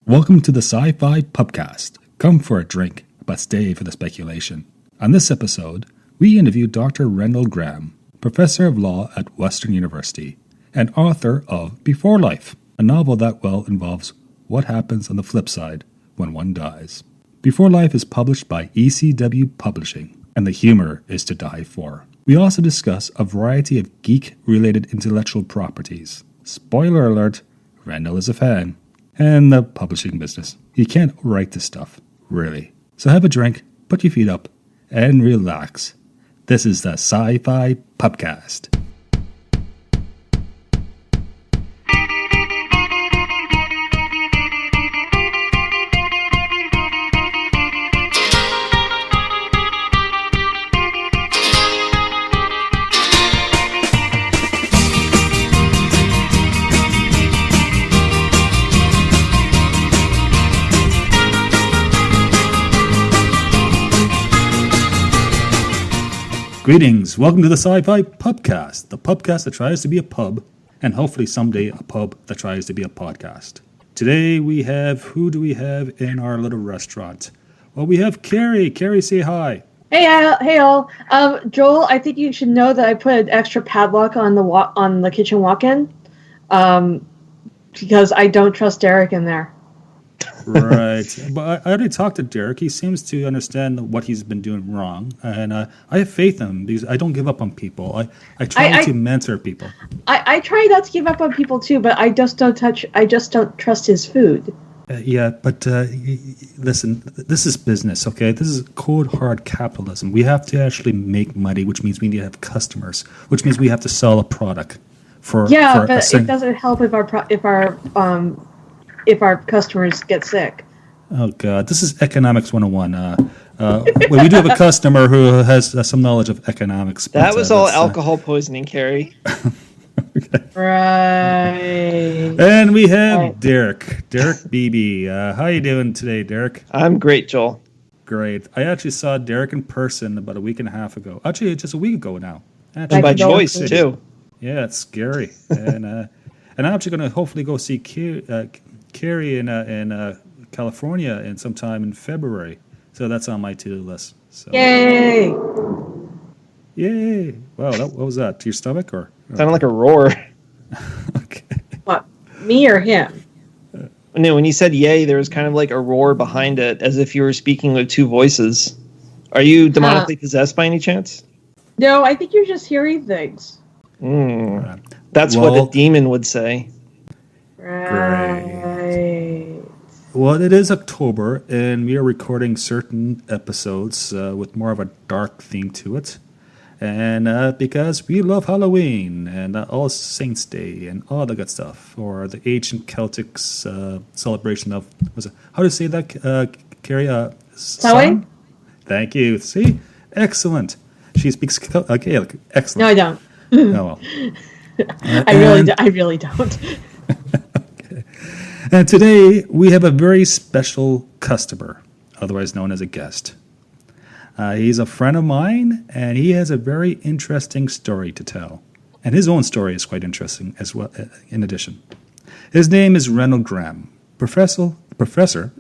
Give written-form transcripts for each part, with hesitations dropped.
Welcome to the SciFi Pubcast. Come for a drink, but stay for the speculation. On this episode, we interview Dr. Randal Graham, professor of law at Western University, and author of Beforelife, a novel that, involves what happens on the flip side when one dies. Beforelife is published by ECW Publishing, and the humor is to die for. We also discuss a variety of geek-related intellectual properties. Spoiler alert, Randal is a fan. And the publishing business. You can't write this stuff, really. So have a drink, put your feet up, and relax. This is the SciFi Pubcast. Greetings, welcome to the SciFi Pubcast, the pubcast that tries to be a pub, and hopefully someday a pub that tries to be a podcast. Today who do we have in our little restaurant? Well, we have Carrie. Carrie, say hi. Hey all. Joel, I think you should know that I put an extra padlock on the kitchen walk-in, because I don't trust Derek in there. Right, but I already talked to Derek. He seems to understand what he's been doing wrong, and I have faith in him because I don't give up on people. I try to mentor people. I try not to give up on people too, but I just don't trust his food. But listen, this is business, okay? This is cold hard capitalism. We have to actually make money, which means we need to have customers, which means we have to sell a product but it doesn't help if our customers get sick. Oh, God. This is Economics 101. We do have a customer who has some knowledge of economics. That was all alcohol poisoning, Carrie. Okay. Right. And we have Derek. Derek Beebe. How you doing today, Derek? I'm great, Joel. Great. I actually saw Derek in person about a week and a half ago. Actually, just a week ago now. And by choice, too. Yeah, it's scary. And I'm actually going to hopefully go see Carrie in California in sometime in February. So that's on my to-do list. So. Yay! Yay! Wow, what was that? To your stomach or? Sounded like a roar. Okay. What? Me or him? No, when you said yay, there was kind of like a roar behind it, as if you were speaking with two voices. Are you demonically possessed by any chance? No, I think you're just hearing things. That's what a demon would say. Right. Well, it is October, and we are recording certain episodes with more of a dark theme to it. And because we love Halloween and All Saints Day and all the good stuff, or the ancient Celtic celebration of, how do you say that, Carrie? Samhain? Thank you. See? Excellent. She speaks Gaelic. Excellent. No, I don't. Oh, well. I really don't. Okay. And today we have a very special customer, otherwise known as a guest. He's a friend of mine, and he has a very interesting story to tell. And his own story is quite interesting as well, in addition. His name is Randal Graham, Professor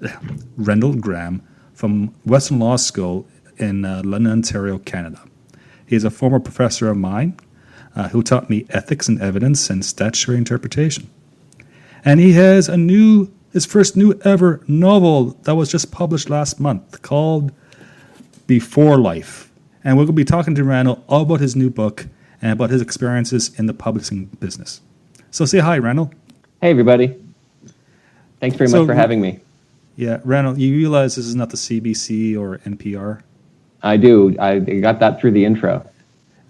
Randal Graham from Western Law School in London, Ontario, Canada. He is a former professor of mine who taught me ethics and evidence and statutory interpretation. And he has his first new ever novel that was just published last month called Beforelife. And we're going to be talking to Randal all about his new book and about his experiences in the publishing business. So say hi, Randal. Hey, everybody. Thanks very much for having me. Yeah, Randal, you realize this is not the CBC or NPR? I do. I got that through the intro.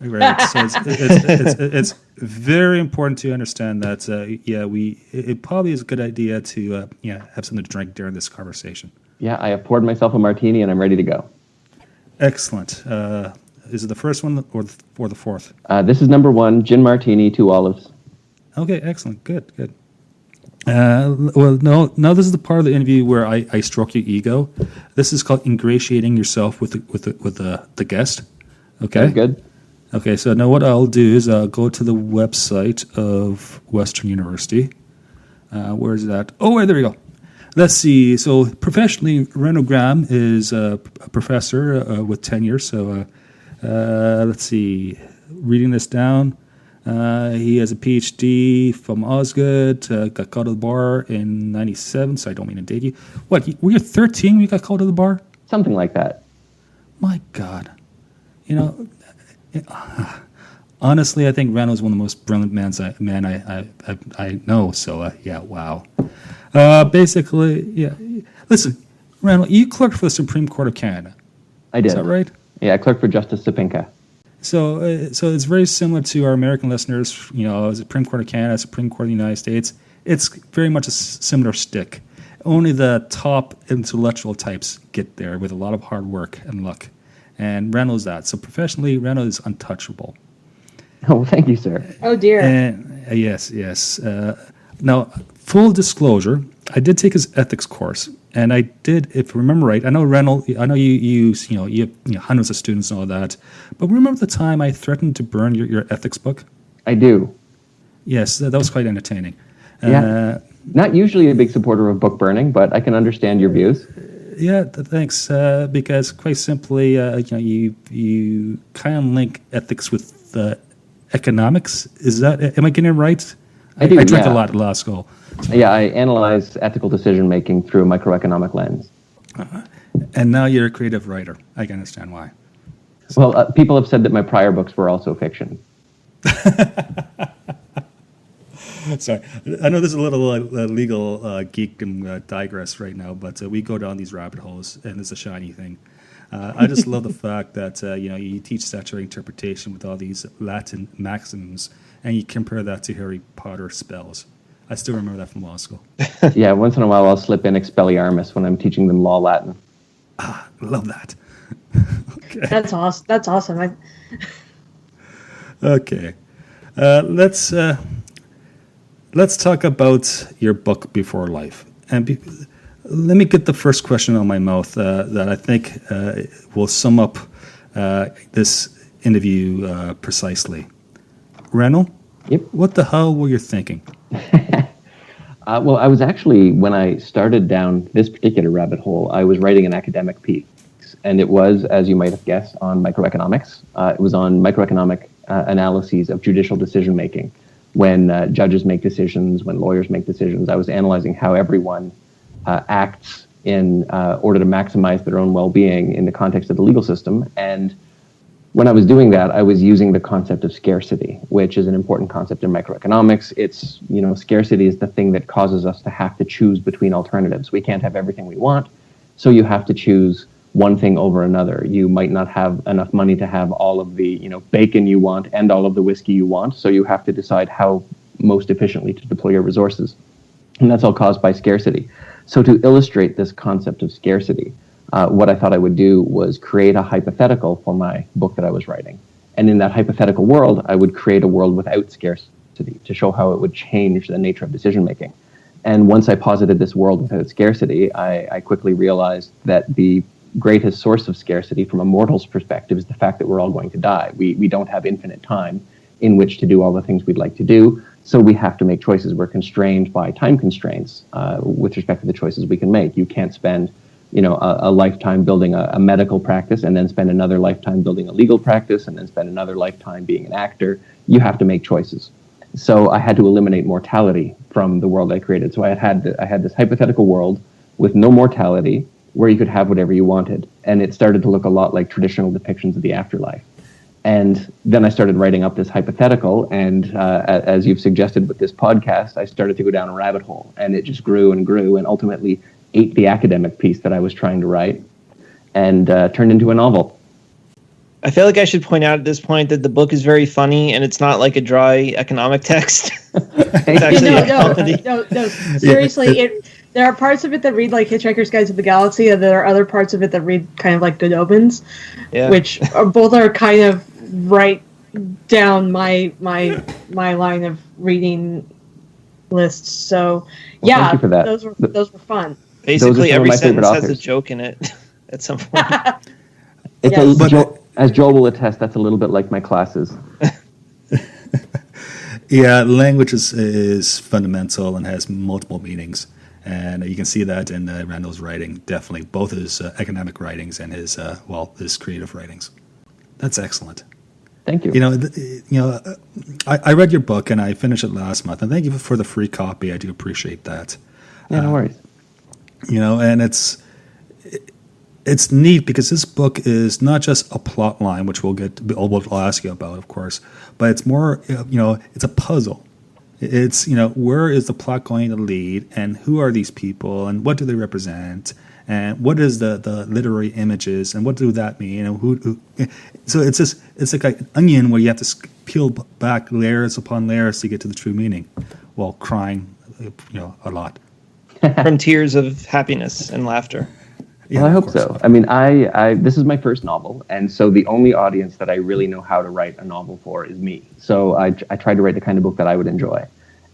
Right. So it's very important to understand that, it probably is a good idea to have something to drink during this conversation. Yeah, I have poured myself a martini and I'm ready to go. Excellent. Is it the first one or the fourth? This is number 1, gin martini, 2 olives. Okay, excellent. Good. Now this is the part of the interview where I stroke your ego. This is called ingratiating yourself with the guest. Okay. Very good. Okay, so now what I'll do is I'll go to the website of Western University. Where is that? Oh, there we go. let's see. So professionally, Randal Graham is a professor with tenure. So let's see. Reading this down, he has a PhD from Osgood. Got called to the bar in '97. So I don't mean to date you. What? Were you 13 when you got called to the bar? Something like that. My God, honestly, I think Randall is one of the most brilliant men I know. So yeah, wow. Basically, yeah. Listen, Randall, you clerked for the Supreme Court of Canada. I did. Is that right? Yeah, I clerked for Justice Sapinka. So it's very similar to our American listeners. Supreme Court of Canada, Supreme Court of the United States. It's very much a similar stick. Only the top intellectual types get there with a lot of hard work and luck. And Randall's that. So professionally, Randall is untouchable. Oh, thank you, sir. Oh dear. And yes. Now, full disclosure, I did take his ethics course, and I did, if I remember right. I know Randall. I know you have hundreds of students and all that. But remember the time I threatened to burn your ethics book? I do. Yes, that was quite entertaining. Yeah. Not usually a big supporter of book burning, but I can understand your views. Yeah, thanks. Because quite simply, you kind of link ethics with economics. Is that? Am I getting it right? I do. I drank a lot at law school. Yeah, I analyze ethical decision making through a microeconomic lens. And now you're a creative writer. I can understand why. Well, people have said that my prior books were also fiction. Sorry, I know this is a little legal geek and digress right now, but we go down these rabbit holes, and it's a shiny thing. I just love the fact that you teach statutory interpretation with all these Latin maxims, and you compare that to Harry Potter spells. I still remember that from law school. Yeah, once in a while I'll slip in Expelliarmus when I'm teaching them law Latin. Love that. Okay. That's awesome. That's awesome. Okay, let's talk about your book Beforelife, and let me get the first question out of my mouth that I think will sum up this interview precisely. Randall? Yep. What the hell were you thinking? Well, I was actually, when I started down this particular rabbit hole, I was writing an academic piece, and it was, as you might have guessed, on microeconomics. It was on microeconomic analyses of judicial decision-making. When judges make decisions, when lawyers make decisions, I was analyzing how everyone acts in order to maximize their own well-being in the context of the legal system. And when I was doing that, I was using the concept of scarcity, which is an important concept in microeconomics. It's, scarcity is the thing that causes us to have to choose between alternatives. We can't have everything we want, so you have to choose one thing over another. You might not have enough money to have all of the, bacon you want and all of the whiskey you want, so you have to decide how most efficiently to deploy your resources. And that's all caused by scarcity. So to illustrate this concept of scarcity, what I thought I would do was create a hypothetical for my book that I was writing. And in that hypothetical world, I would create a world without scarcity to show how it would change the nature of decision-making. And once I posited this world without scarcity, I quickly realized that the greatest source of scarcity from a mortal's perspective is the fact that we're all going to die. We don't have infinite time in which to do all the things we'd like to do, so we have to make choices. We're constrained by time constraints with respect to the choices we can make. You can't spend a lifetime building a medical practice and then spend another lifetime building a legal practice and then spend another lifetime being an actor. You have to make choices. So I had to eliminate mortality from the world I created. So I had this hypothetical world with no mortality where you could have whatever you wanted. And it started to look a lot like traditional depictions of the afterlife. And then I started writing up this hypothetical, and as you've suggested with this podcast, I started to go down a rabbit hole, and it just grew and grew and ultimately ate the academic piece that I was trying to write and turned into a novel. I feel like I should point out at this point that the book is very funny and it's not like a dry economic text. It's actually a comedy. No. Seriously, there are parts of it that read like Hitchhiker's Guide to the Galaxy, and there are other parts of it that read kind of like Good Omens, which both are kind of right down my line of reading lists. So, thank you for that. Those were fun. Basically, every sentence has a joke in it at some point. As Joel will attest, that's a little bit like my classes. Yeah, language is fundamental and has multiple meanings. And you can see that in Randall's writing, definitely, both his economic writings and his creative writings. That's excellent. Thank you. I read your book and I finished it last month, and thank you for the free copy. I do appreciate that. Yeah, no worries. And it's neat because this book is not just a plot line, which we'll ask you about, of course, but it's more, it's a puzzle. It's, where is the plot going to lead, and who are these people, and what do they represent, and what is the literary images, and what do that mean, and so it's like an onion where you have to peel back layers upon layers to get to the true meaning, while crying, a lot. From tears of happiness and laughter. Yeah, well, I hope so. I mean, I this is my first novel, and so the only audience that I really know how to write a novel for is me. So I try to write the kind of book that I would enjoy.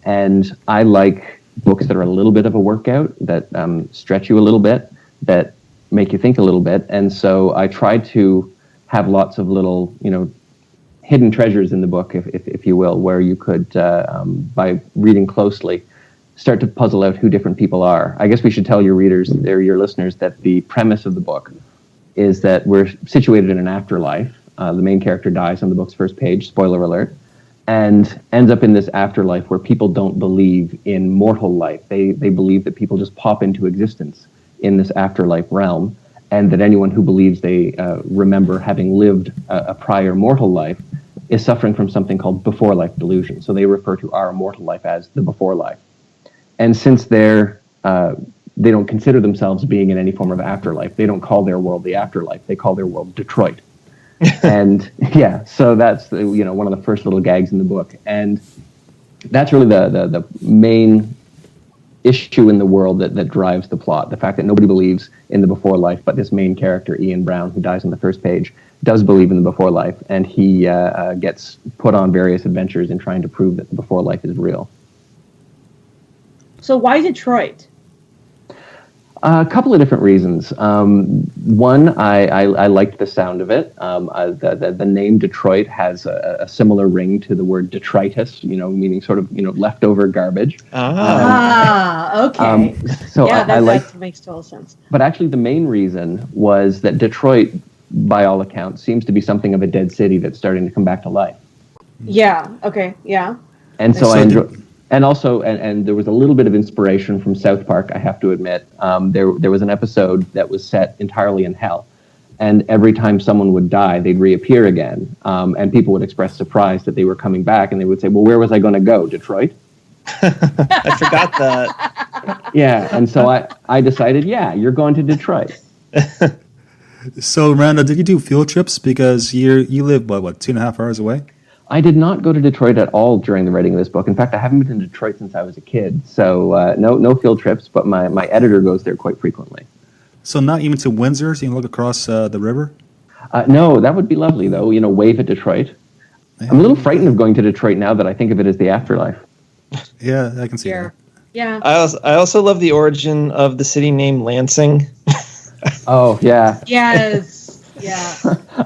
And I like books that are a little bit of a workout, that stretch you a little bit, that make you think a little bit. And so I try to have lots of little, hidden treasures in the book, if you will, where you could, by reading closely, start to puzzle out who different people are. I guess we should tell your readers, or your listeners, that the premise of the book is that we're situated in an afterlife. The main character dies on the book's first page, spoiler alert, and ends up in this afterlife where people don't believe in mortal life. They believe that people just pop into existence in this afterlife realm, and that anyone who believes they remember having lived a prior mortal life is suffering from something called before-life delusion. So they refer to our mortal life as the before life. And since they don't consider themselves being in any form of afterlife, they don't call their world the afterlife. They call their world Detroit. And yeah, so that's one of the first little gags in the book, and that's really the main issue in the world that drives the plot. The fact that nobody believes in the before life, but this main character, Ian Brown, who dies on the first page, does believe in the before life, and he gets put on various adventures in trying to prove that the before life is real. So why Detroit? A couple of different reasons. One, I liked the sound of it. The name Detroit has a similar ring to the word detritus, meaning sort of leftover garbage. Okay. So yeah, I like. That makes total sense. But actually, the main reason was that Detroit, by all accounts, seems to be something of a dead city that's starting to come back to life. Yeah. Okay. Yeah. And so I enjoy. And also, and there was a little bit of inspiration from South Park, I have to admit. There was an episode that was set entirely in hell. And every time someone would die, they'd reappear again. And people would express surprise that they were coming back. And they would say, well, where was I going to go? Detroit? I forgot that. Yeah. And so I decided, you're going to Detroit. So, Randall, did you do field trips? Because you live, what, 2.5 hours away? I did not go to Detroit at all during the writing of this book. In fact, I haven't been to Detroit since I was a kid. So no field trips, but my editor goes there quite frequently. So not even to Windsor, so you can look across the river? No, that would be lovely, though. Wave at Detroit. I'm a little frightened of going to Detroit now that I think of it as the afterlife. Yeah, I can see that. Yeah. I also love the origin of the city name Lansing. Oh, yeah. Yes. Yeah.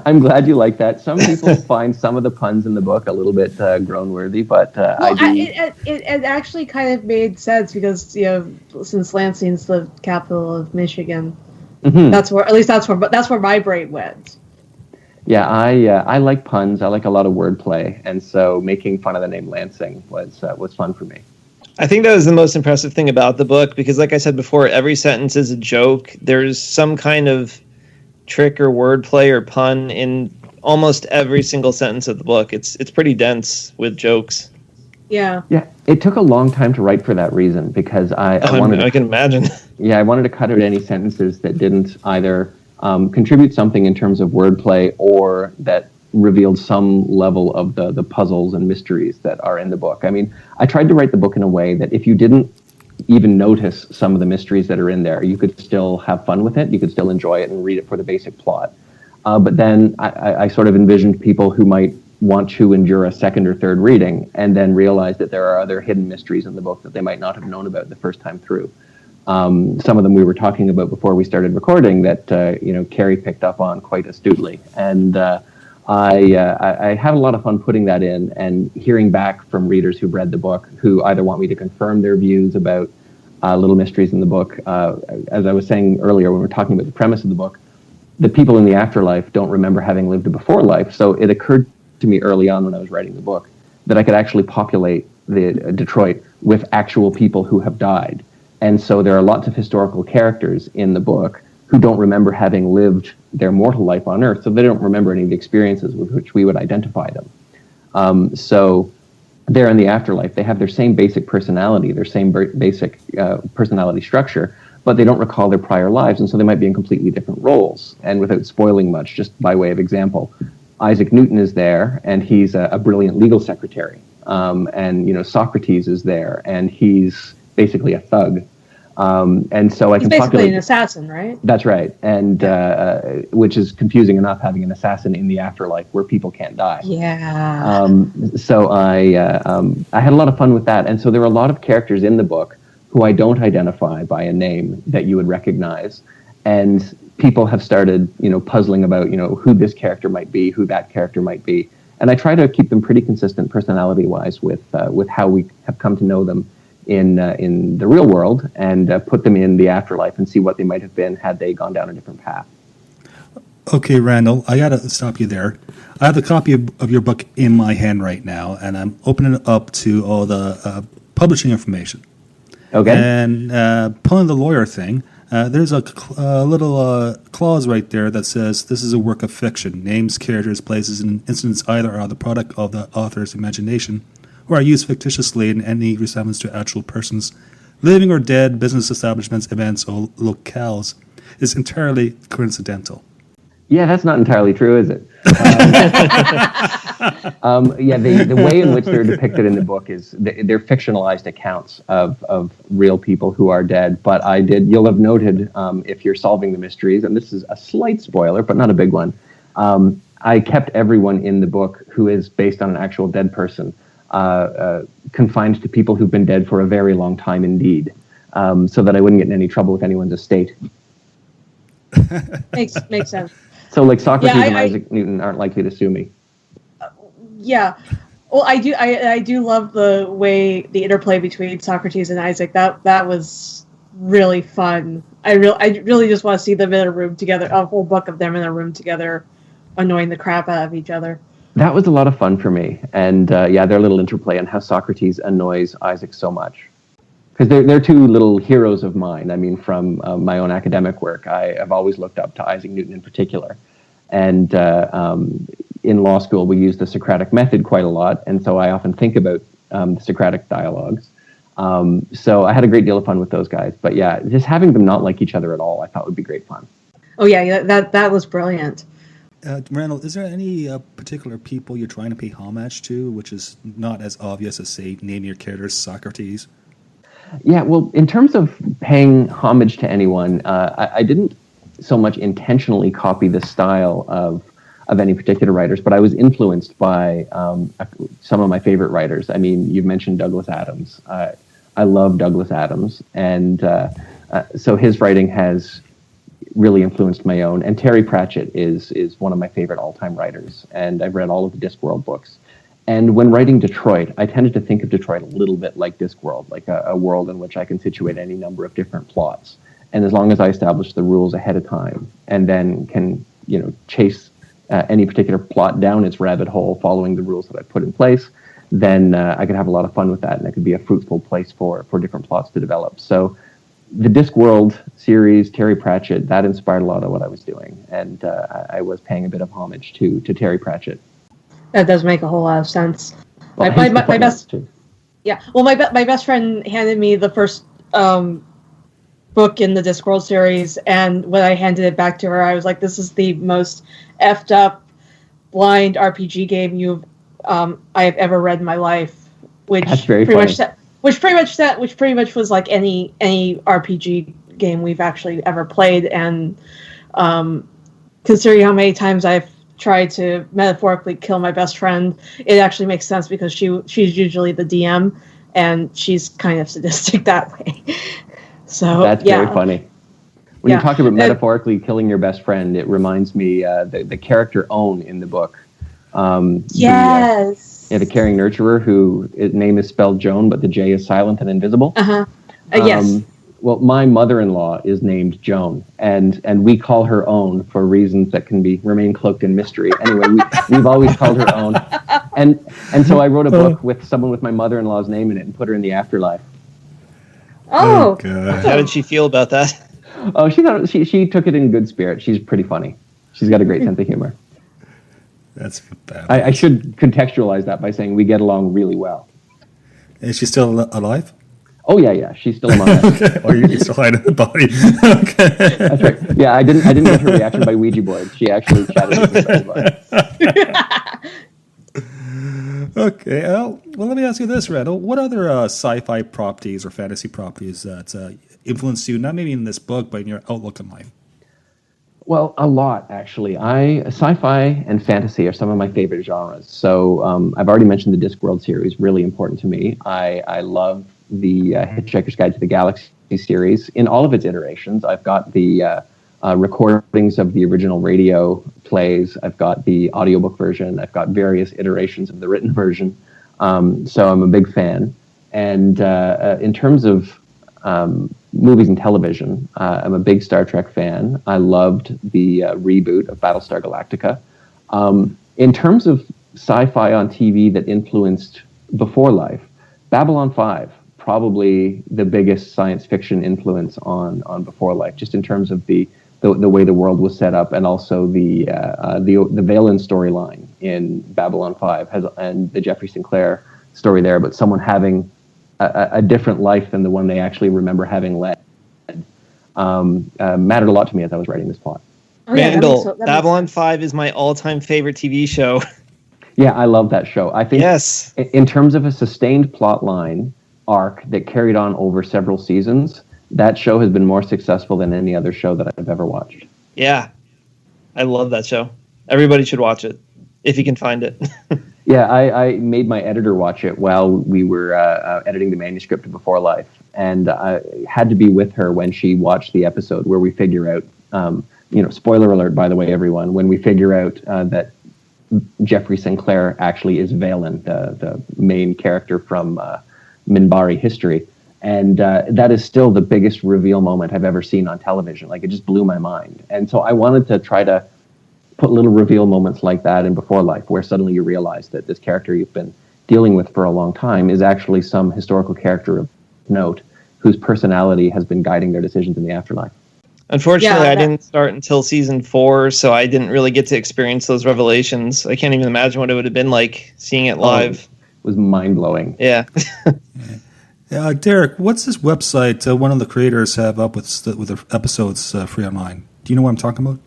I'm glad you like that. Some people find some of the puns in the book a little bit groan-worthy, but I do. It actually kind of made sense because since Lansing's the capital of Michigan, that's where my brain went. Yeah, I like puns. I like a lot of wordplay, and so making fun of the name Lansing was fun for me. I think that was the most impressive thing about the book because, like I said before, every sentence is a joke. There's some kind of trick or wordplay or pun in almost every single sentence of the book. It's pretty dense with jokes. Yeah. Yeah, it took a long time to write for that reason because I can imagine. Yeah, I wanted to cut out any sentences that didn't either contribute something in terms of wordplay or that revealed some level of the puzzles and mysteries that are in the book. I mean, I tried to write the book in a way that if you didn't even notice some of the mysteries that are in there, you could still have fun with it. You could still enjoy it and read it for the basic plot. But then I sort of envisioned people who might want to endure a second or third reading and then realize that there are other hidden mysteries in the book that they might not have known about the first time through. Some of them we were talking about before we started recording that Carrie picked up on quite astutely. And I had a lot of fun putting that in and hearing back from readers who've read the book who either want me to confirm their views about little mysteries in the book. As I was saying earlier, when we were talking about the premise of the book, the people in the afterlife don't remember having lived a before life. So it occurred to me early on when I was writing the book that I could actually populate the Detroit with actual people who have died. And so there are lots of historical characters in the book who don't remember having lived their mortal life on Earth, so they don't remember any of the experiences with which we would identify them. So they're in the afterlife. They have their same basic personality, their same basic personality structure, but they don't recall their prior lives, and so they might be in completely different roles. And without spoiling much, just by way of example, Isaac Newton is there, and he's a brilliant legal secretary. And Socrates is there, and he's basically a thug. And so he's basically an assassin, right? That's right, and which is confusing enough, having an assassin in the afterlife where people can't die. Yeah. So I had a lot of fun with that, and so there were a lot of characters in the book who I don't identify by a name that you would recognize, and people have started, puzzling about, who this character might be, who that character might be, and I try to keep them pretty consistent personality-wise with how we have come to know them in the real world, and put them in the afterlife and see what they might have been had they gone down a different path. Okay, Randall, I got to stop you there. I have the copy of your book in my hand right now, and I'm opening it up to all the publishing information. Okay. And pulling the lawyer thing, there's a little clause right there that says this is a work of fiction. Names, characters, places, and incidents either are the product of the author's imagination or are used fictitiously in any resemblance to actual persons, living or dead, business establishments, events, or locales, is entirely coincidental. Yeah, that's not entirely true, is it? The way in which they're depicted in the book is they're fictionalized accounts of real people who are dead. But you'll have noted, if you're solving the mysteries, and this is a slight spoiler, but not a big one, I kept everyone in the book who is based on an actual dead person confined to people who've been dead for a very long time indeed, so that I wouldn't get in any trouble with anyone's estate. Makes sense. So, like Socrates and Isaac Newton aren't likely to sue me. Yeah, well, I do love the way the interplay between Socrates and Isaac. That was really fun. I really just want to see them in a room together, a whole book of them in a room together, annoying the crap out of each other. That was a lot of fun for me, and their little interplay and how Socrates annoys Isaac so much. Because they're two little heroes of mine. I mean, from my own academic work, I have always looked up to Isaac Newton in particular. And in law school, we use the Socratic method quite a lot, and so I often think about the Socratic dialogues. So I had a great deal of fun with those guys. But yeah, just having them not like each other at all, I thought would be great fun. Oh yeah, that was brilliant. Randall, is there any particular people you're trying to pay homage to, which is not as obvious as, say, naming your characters Socrates? Yeah, well, in terms of paying homage to anyone, I didn't so much intentionally copy the style of any particular writers, but I was influenced by some of my favorite writers. I mean, you've mentioned Douglas Adams. I love Douglas Adams, and so his writing has really influenced my own. And Terry Pratchett is one of my favorite all-time writers, and I've read all of the Discworld books. And when writing Detroit, I tended to think of Detroit a little bit like Discworld, like a world in which I can situate any number of different plots. And as long as I establish the rules ahead of time, and then can chase any particular plot down its rabbit hole following the rules that I put in place, then I could have a lot of fun with that, and it could be a fruitful place for different plots to develop. So the Discworld series, Terry Pratchett, that inspired a lot of what I was doing, and I was paying a bit of homage to Terry Pratchett. That does make a whole lot of sense. Well, my best friend handed me the first book in the Discworld series, and when I handed it back to her, I was like, "This is the most effed up, blind RPG game I have ever read in my life." Which That's very pretty funny. Which pretty much was like any RPG game we've actually ever played, and considering how many times I've tried to metaphorically kill my best friend, it actually makes sense because she's usually the DM, and she's kind of sadistic that way. So that's very funny. When you talk about metaphorically killing your best friend, it reminds me the character Own in the book. Yes. The caring nurturer whose name is spelled Joan, but the J is silent and invisible. Uh-huh. Yes. Well, my mother-in-law is named Joan, and we call her Own for reasons that can remain cloaked in mystery. Anyway, we've always called her Own, and so I wrote a book with someone with my mother-in-law's name in it and put her in the afterlife. Oh, God. How did she feel about that? Oh, she took it in good spirit. She's pretty funny. She's got a great sense of humor. That's bad. I should contextualize that by saying we get along really well. Is she still alive? Oh yeah, she's still among us. Okay. Or you're still hiding the body. Okay. That's right. Yeah, I didn't get her reaction by Ouija board. She actually chatted with me about it. Okay. Well, let me ask you this, Randall. What other sci-fi properties or fantasy properties that influenced you, not maybe in this book, but in your outlook in life? Well, a lot, actually. Sci-fi and fantasy are some of my favorite genres. So I've already mentioned the Discworld series, really important to me. I love the Hitchhiker's Guide to the Galaxy series in all of its iterations. I've got the recordings of the original radio plays. I've got the audiobook version. I've got various iterations of the written version. So I'm a big fan. And in terms of movies and television, I'm a big Star Trek fan. I loved the reboot of Battlestar Galactica. In terms of sci-fi on TV that influenced Beforelife, Babylon 5, probably the biggest science fiction influence on Beforelife, just in terms of the way the world was set up, and also the Valen storyline in Babylon 5 and the Jeffrey Sinclair story there, but someone having a different life than the one they actually remember having led. Mattered a lot to me as I was writing this plot. Oh, yeah, Randall, Babylon 5 is my all-time favorite TV show. Yeah, I love that show. I think Yes. In terms of a sustained plot line arc that carried on over several seasons, that show has been more successful than any other show that I've ever watched. Yeah. I love that show. Everybody should watch it, if you can find it. Yeah, I made my editor watch it while we were editing the manuscript of Beforelife, and I had to be with her when she watched the episode where we figure out, spoiler alert, by the way, everyone, when we figure out that Jeffrey Sinclair actually is Valen, the main character from Minbari history. And that is still the biggest reveal moment I've ever seen on television. Like, it just blew my mind. And so I wanted to try to put little reveal moments like that in Beforelife, where suddenly you realize that this character you've been dealing with for a long time is actually some historical character of note whose personality has been guiding their decisions in the afterlife. Unfortunately, I didn't start until season 4, so I didn't really get to experience those revelations. I can't even imagine what it would have been like seeing it live. It was mind-blowing. Yeah. Derek, what's this website one of the creators have up with the episodes free online? Do you know what I'm talking about?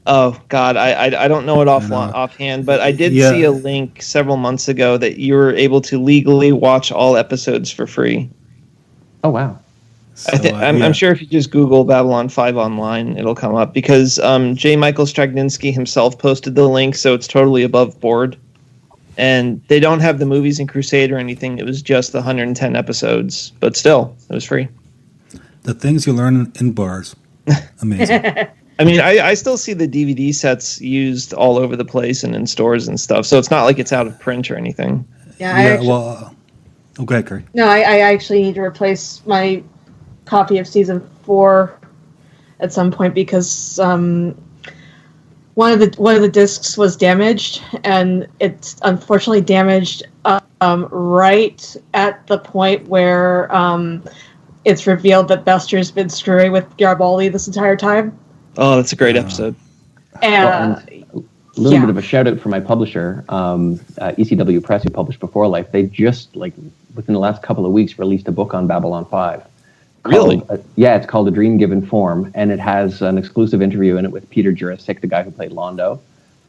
Oh, God, I don't know it offhand, but I did see a link several months ago that you were able to legally watch all episodes for free. Oh, wow. So, I'm sure if you just Google Babylon 5 online, it'll come up, because J. Michael Straczynski himself posted the link, so it's totally above board. And they don't have the movies in Crusade or anything. It was just the 110 episodes, but still, it was free. The things you learn in bars. Amazing. I mean, I still see the DVD sets used all over the place and in stores and stuff, so it's not like it's out of print or anything. Okay, Curry. No, I actually need to replace my copy of season 4 at some point, because one of the discs was damaged, and it's unfortunately damaged right at the point where it's revealed that Bester's been screwing with Garibaldi this entire time. Oh, that's a great episode. And a little bit of a shout out for my publisher, ECW Press, who published Beforelife. They just, within the last couple of weeks, released a book on Babylon 5. Really? It's called A Dream Given Form, and it has an exclusive interview in it with Peter Jurasik, the guy who played Londo.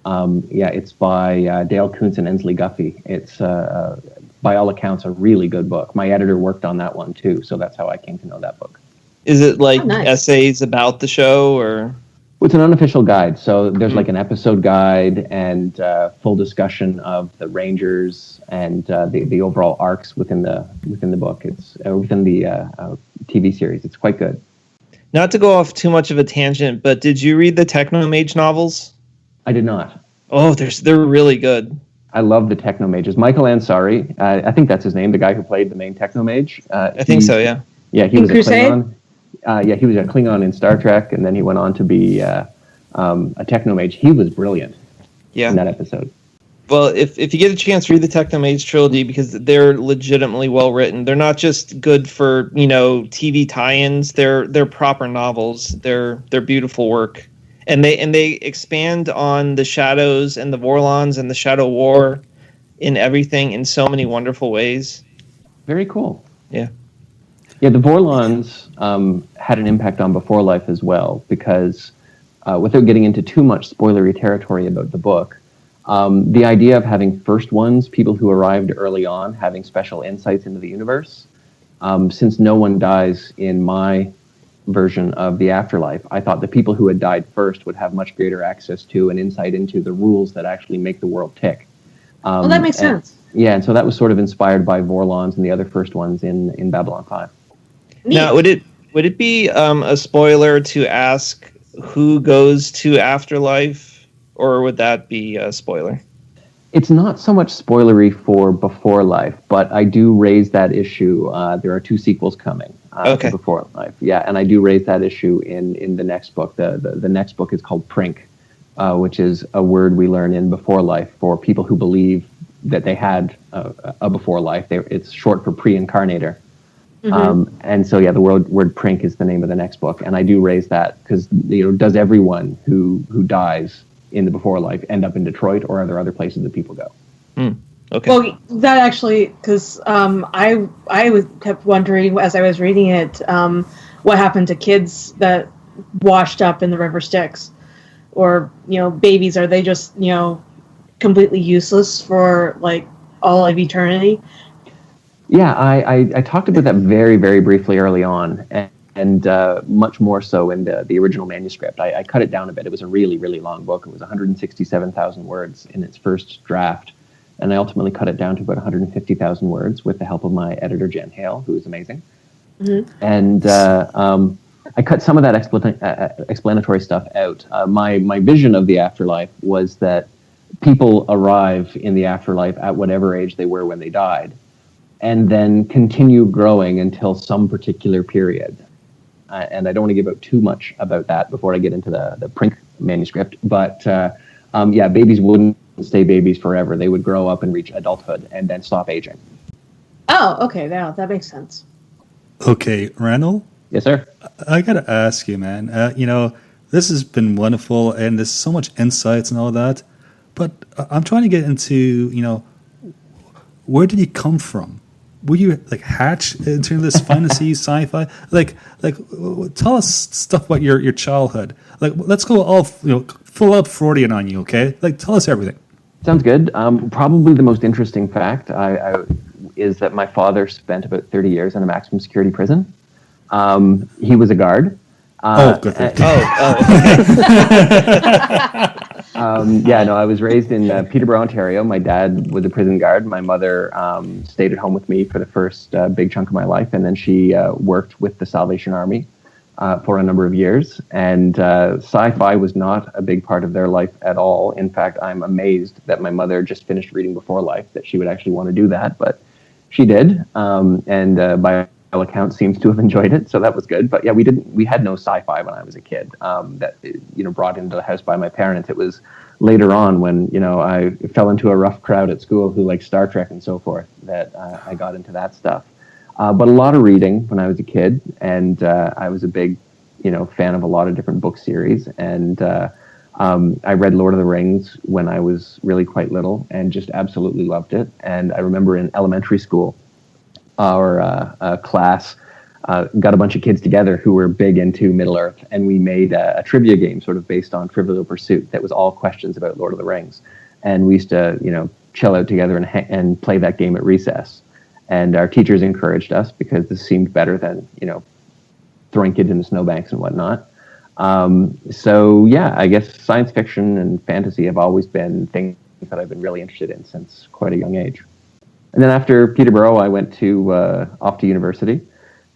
It's by Dale Kuntz and Ensley Guffey. It's, by all accounts, a really good book. My editor worked on that one, too, so that's how I came to know that book. Is it essays about the show, or? Well, it's an unofficial guide, so there's an episode guide and full discussion of the Rangers and the overall arcs within the book. It's within the TV series. It's quite good. Not to go off too much of a tangent, but did you read the Technomage novels? I did not. Oh, they're really good. I love the Technomages. Michael Ansari, I think that's his name, the guy who played the main Technomage. I think so, yeah. Yeah, he In was Crusade? a Klingon. He was a Klingon in Star Trek, and then he went on to be a technomage. He was brilliant in that episode. Well, if you get a chance, read the Technomage trilogy because they're legitimately well written. They're not just good for TV tie-ins. They're proper novels. They're beautiful work, and they expand on the Shadows and the Vorlons and the Shadow War in everything in so many wonderful ways. Very cool. Yeah. Yeah, the Vorlons had an impact on Beforelife as well because, without getting into too much spoilery territory about the book, the idea of having first ones, people who arrived early on, having special insights into the universe, since no one dies in my version of the afterlife, I thought the people who had died first would have much greater access to and insight into the rules that actually make the world tick. Well, that makes sense. Yeah, and so that was sort of inspired by Vorlons and the other first ones in Babylon 5. Neat. Now, would it be a spoiler to ask who goes to afterlife, or would that be a spoiler? It's not so much spoilery for Beforelife, but I do raise that issue. There are 2 sequels coming to Beforelife. Yeah, and I do raise that issue in the next book. The next book is called Prink, which is a word we learn in Beforelife for people who believe that they had a Beforelife. It's short for pre-incarnator. Mm-hmm. And so, yeah, the word Prink is the name of the next book. And I do raise that because, does everyone who dies in the Beforelife end up in Detroit, or are there other places that people go? Okay. Well, that actually, because I kept wondering as I was reading it, what happened to kids that washed up in the River Styx, or babies? Are they just completely useless for like all of eternity? Yeah, I talked about that very, very briefly early on, and much more so in the original manuscript. I cut it down a bit. It was a really, really long book. It was 167,000 words in its first draft, and I ultimately cut it down to about 150,000 words with the help of my editor, Jen Hale, who is amazing. Mm-hmm. And I cut some of that explanatory stuff out. My vision of the afterlife was that people arrive in the afterlife at whatever age they were when they died, and then continue growing until some particular period. And I don't want to give out too much about that before I get into the Prink manuscript. But babies wouldn't stay babies forever. They would grow up and reach adulthood and then stop aging. Oh, okay. Now that makes sense. Okay, Randall? Yes, sir? I got to ask you, man. This has been wonderful, and there's so much insights and all that. But I'm trying to get into, where did you come from? Were you hatched into this fantasy sci-fi? Tell us stuff about your childhood. Let's go all full out Freudian on you, okay? Tell us everything. Sounds good. Probably the most interesting fact is that my father spent about 30 years in a maximum security prison. He was a guard. Good. I was raised in Peterborough, Ontario. My dad was a prison guard. My mother stayed at home with me for the first big chunk of my life, and then she worked with the Salvation Army for a number of years. And sci-fi was not a big part of their life at all. In fact, I'm amazed that my mother just finished reading Beforelife, that she would actually want to do that, but she did. By all accounts, seems to have enjoyed it, so that was good. But yeah, we had no sci-fi when I was a kid that brought into the house by my parents. It was later on when I fell into a rough crowd at school who liked Star Trek and so forth that I got into that stuff. But a lot of reading when I was a kid, and I was a big fan of a lot of different book series, and I read Lord of the Rings when I was really quite little and just absolutely loved it. And I remember in elementary school, our class got a bunch of kids together who were big into Middle-earth, and we made a trivia game sort of based on Trivial Pursuit that was all questions about Lord of the Rings. And we used to, chill out together and play that game at recess. And our teachers encouraged us because this seemed better than, throwing kids into snowbanks and whatnot. I guess science fiction and fantasy have always been things that I've been really interested in since quite a young age. And then after Peterborough, I went off to university,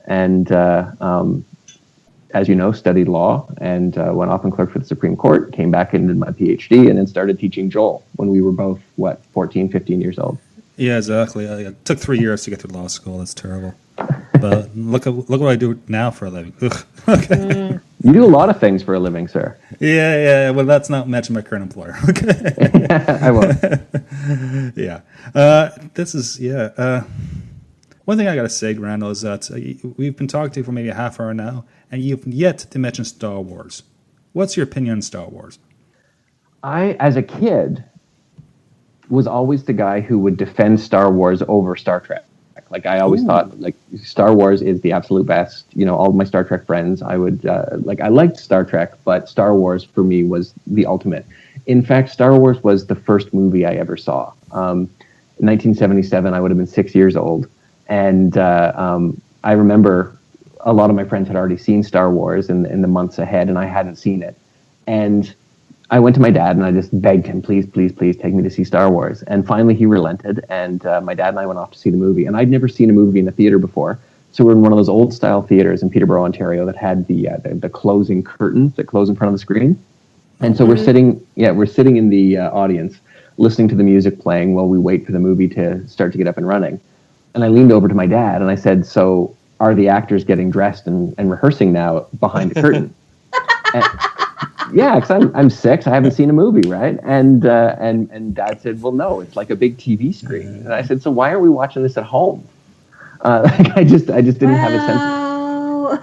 and as you know, studied law, and went off and clerked for the Supreme Court, came back and did my PhD, and then started teaching Joel when we were both, 14, 15 years old. Yeah, exactly. It took 3 years to get through law school. That's terrible. But But look what I do now for a living. Okay. You do a lot of things for a living, sir. Yeah. Well, that's not mention my current employer. Okay. I won't. Yeah. One thing I gotta say, Randall, is that we've been talking to you for maybe a half hour now, and you've yet to mention Star Wars. What's your opinion on Star Wars? I, as a kid, was always the guy who would defend Star Wars over Star Trek. Like, I always thought, like, Star Wars is the absolute best. You know, all of my Star Trek friends, I would, I liked Star Trek, but Star Wars for me was the ultimate. In fact, Star Wars was the first movie I ever saw. In 1977, I would have been 6 years old. And I remember a lot of my friends had already seen Star Wars in the months ahead, and I hadn't seen it. And I went to my dad and I just begged him, please, please, please take me to see Star Wars. And finally he relented, and my dad and I went off to see the movie. And I'd never seen a movie in the theater before. So we're in one of those old style theaters in Peterborough, Ontario that had the closing curtains that close in front of the screen. And so we're sitting in the audience listening to the music playing while we wait for the movie to start to get up and running. And I leaned over to my dad and I said, so are the actors getting dressed and rehearsing now behind the curtain? Yeah, because I'm 6. I haven't seen a movie, right? And Dad said, well, no, it's like a big TV screen. And I said, so why are we watching this at home? I just didn't have a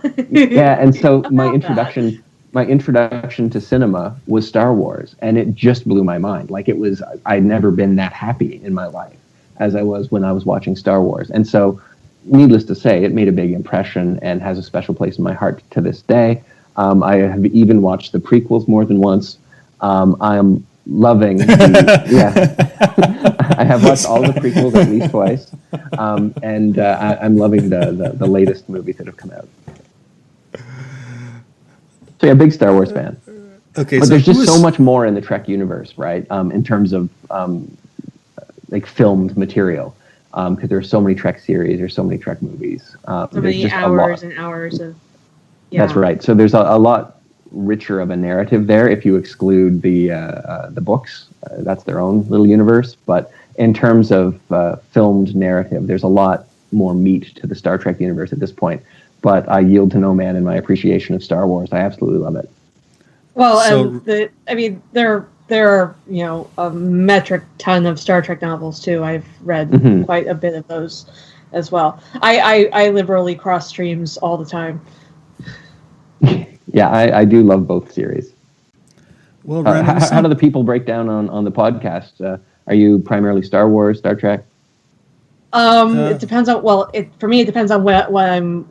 sense. Yeah, and so my introduction to cinema was Star Wars, and it just blew my mind. Like, I'd never been that happy in my life as I was when I was watching Star Wars. And so, needless to say, it made a big impression and has a special place in my heart to this day. I have even watched the prequels more than once. I am loving I have watched all the prequels at least twice. And I'm loving the latest movies that have come out. So yeah, big Star Wars fan. Okay, but there's just so much more in the Trek universe, right? In terms of like filmed material. Because there's so many Trek series, there's so many Trek movies. So many hours and hours of... Yeah. That's right. So there's a lot richer of a narrative there if you exclude the books. That's their own little universe. But in terms of filmed narrative, there's a lot more meat to the Star Trek universe at this point. But I yield to no man in my appreciation of Star Wars. I absolutely love it. Well, there are, a metric ton of Star Trek novels too. I've read quite a bit of those as well. I liberally cross streams all the time. Yeah, I do love both series. Well, how do the people break down on the podcast? Are you primarily Star Wars, Star Trek? It depends on. For me, it depends on what I'm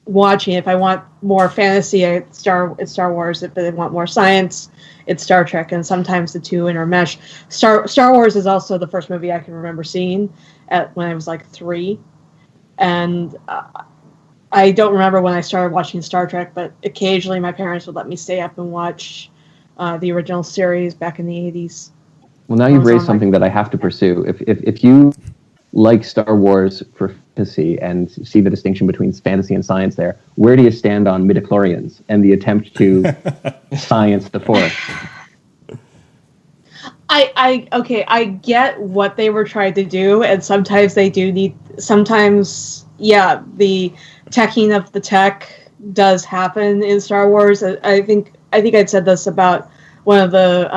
watching. If I want more fantasy, it's Star Wars. If I want more science, it's Star Trek. And sometimes the two intermesh. Star Wars is also the first movie I can remember seeing when I was like 3, and I don't remember when I started watching Star Trek, but occasionally my parents would let me stay up and watch the original series back in the 80s. Well, now you've raised something that I have to pursue. If you like Star Wars for fantasy and see the distinction between fantasy and science there, where do you stand on midichlorians and the attempt to science the Force? I get what they were trying to do, and sometimes they do need... Sometimes, yeah, the teching of the tech does happen in Star Wars. I think I'd said this about one of the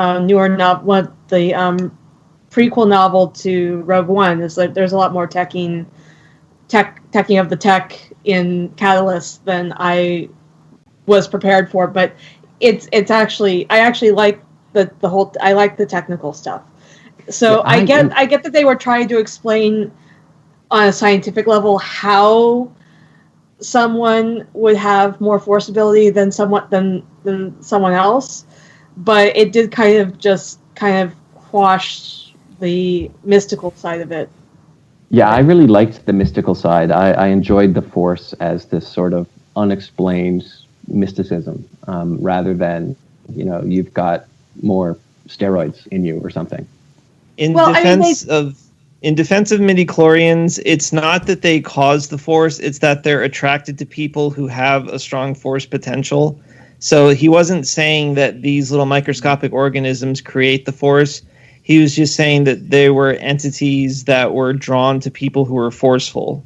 prequel novel to Rogue One, is that there's a lot more teching of the tech in Catalyst than I was prepared for. But it's actually, I actually like I like the technical stuff. So I get that they were trying to explain on a scientific level how someone would have more force ability than someone else, but it did kind of quash the mystical side of it. Yeah, I really liked the mystical side. I enjoyed the Force as this sort of unexplained mysticism, rather than, you've got more steroids in you or something. In defense of midichlorians, it's not that they cause the Force, it's that they're attracted to people who have a strong Force potential. So he wasn't saying that these little microscopic organisms create the Force. He was just saying that they were entities that were drawn to people who were forceful.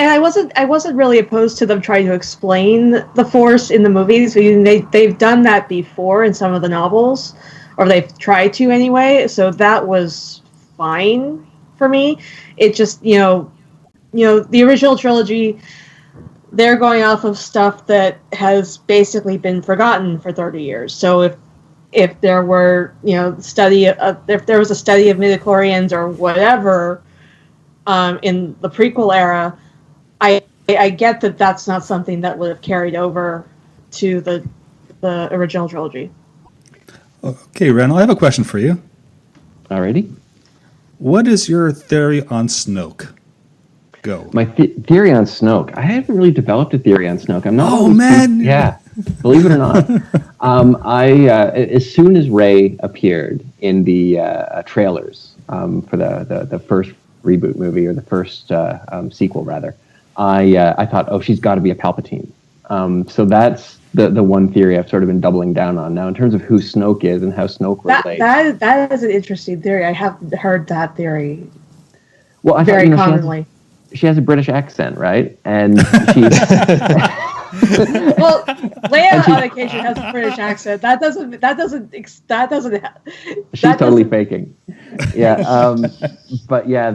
I wasn't really opposed to them trying to explain the Force in the movies. They've done that before in some of the novels, or they've tried to anyway. So that was fine for me. It just the original trilogy, they're going off of stuff that has basically been forgotten for 30 years. So if there were if there was a study of midichlorians or whatever in the prequel era, I get that that's not something that would have carried over to the original trilogy. Okay, Randall, I have a question for you. Alrighty. What is your theory on Snoke? Go. My theory on Snoke. I haven't really developed a theory on Snoke. I'm not. Oh man! Yeah, believe it or not. As soon as Rey appeared in the trailers for the first reboot movie, or the first sequel rather, I thought, oh, she's got to be a Palpatine. So that's the one theory I've sort of been doubling down on. Now, in terms of who Snoke is and how Snoke relates, that is an interesting theory. I haven't heard that theory. Well, I very commonly. She has a British accent, right? And she. Well, Leia on occasion has a British accent. That doesn't. She's totally faking. Yeah, but yeah,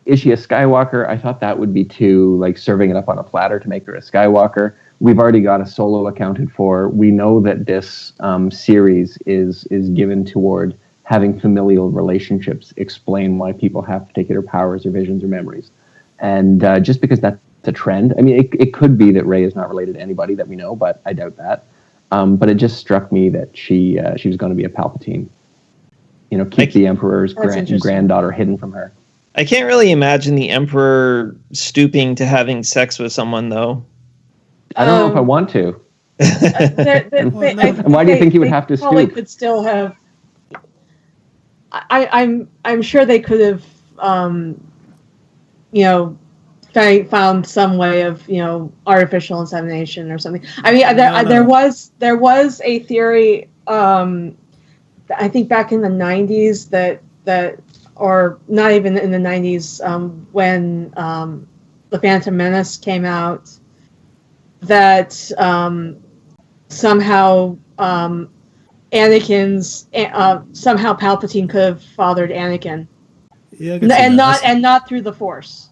is she a Skywalker? I thought that would be too like serving it up on a platter to make her a Skywalker. We've already got a Solo accounted for. We know that this series is given toward having familial relationships explain why people have particular powers or visions or memories. And just because that's a trend, I mean, it could be that Rey is not related to anybody that we know, but I doubt that. But it just struck me that she was going to be a Palpatine. Keep the Emperor's granddaughter hidden from her. I can't really imagine the Emperor stooping to having sex with someone, though. I don't know if I want to. And why do you think he would have to stoop? Probably could still have. I'm sure they could have, found some way of, artificial insemination or something. I mean, there was a theory, I think back in the 90s that, or not even in the 90s, when The Phantom Menace came out, that somehow somehow Palpatine could have fathered Anakin, and not through the Force.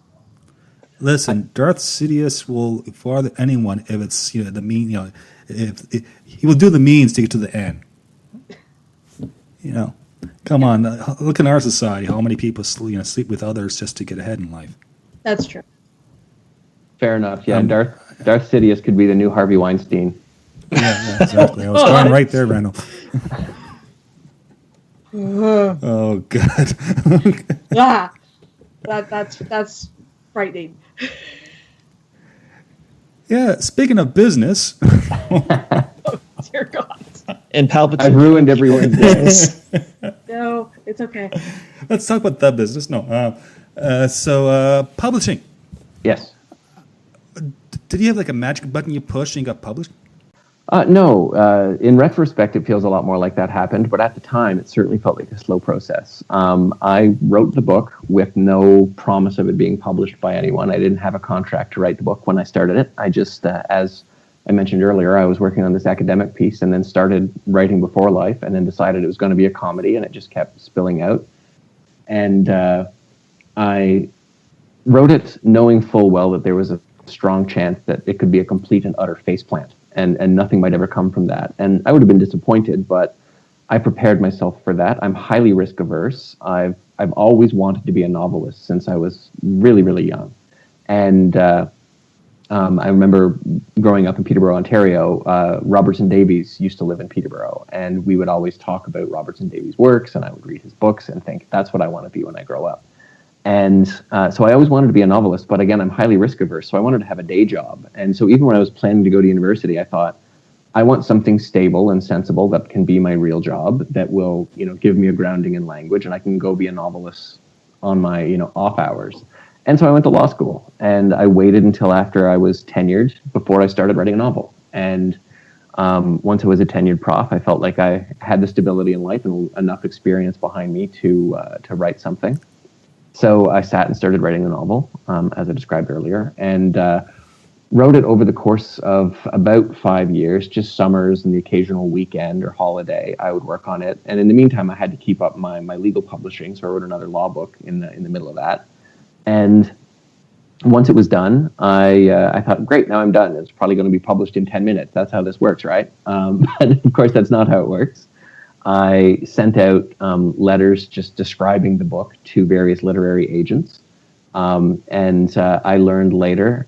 Listen, Darth Sidious will father anyone if it's if he will do the means to get to the end. Come on, look in our society. How many people sleep with others just to get ahead in life? That's true. Fair enough. Yeah, Darth Sidious could be the new Harvey Weinstein. Yeah, exactly. I was going right there, Randall. Oh God. Yeah, that's frightening. Yeah. Speaking of business. Oh, dear God. And Palpatine. I've ruined everyone's day. No, it's okay. Let's talk about the business. No. So publishing. Yes. Did you have like a magic button you pushed and you got published? No. In retrospect, it feels a lot more like that happened, but at the time, it certainly felt like a slow process. I wrote the book with no promise of it being published by anyone. I didn't have a contract to write the book when I started it. I just, as I mentioned earlier, I was working on this academic piece and then started writing Beforelife, and then decided it was going to be a comedy, and it just kept spilling out. And I wrote it knowing full well that there was a strong chance that it could be a complete and utter faceplant, and nothing might ever come from that. And I would have been disappointed, but I prepared myself for that. I'm highly risk averse. I've always wanted to be a novelist since I was really, really young. And I remember growing up in Peterborough, Ontario, Robertson Davies used to live in Peterborough, and we would always talk about Robertson Davies' works, and I would read his books and think, that's what I want to be when I grow up. And so I always wanted to be a novelist, but again, I'm highly risk averse, so I wanted to have a day job. And so even when I was planning to go to university, I thought, I want something stable and sensible that can be my real job, that will, give me a grounding in language, and I can go be a novelist on my, off hours. And so I went to law school, and I waited until after I was tenured before I started writing a novel. And once I was a tenured prof, I felt like I had the stability in life and enough experience behind me to write something. So I sat and started writing the novel, as I described earlier, and wrote it over the course of about 5 years, just summers and the occasional weekend or holiday. I would work on it. And in the meantime, I had to keep up my legal publishing. So I wrote another law book in the middle of that. And once it was done, I thought, great, now I'm done. It's probably going to be published in 10 minutes. That's how this works, right? But of course, that's not how it works. I sent out letters just describing the book to various literary agents. And I learned later,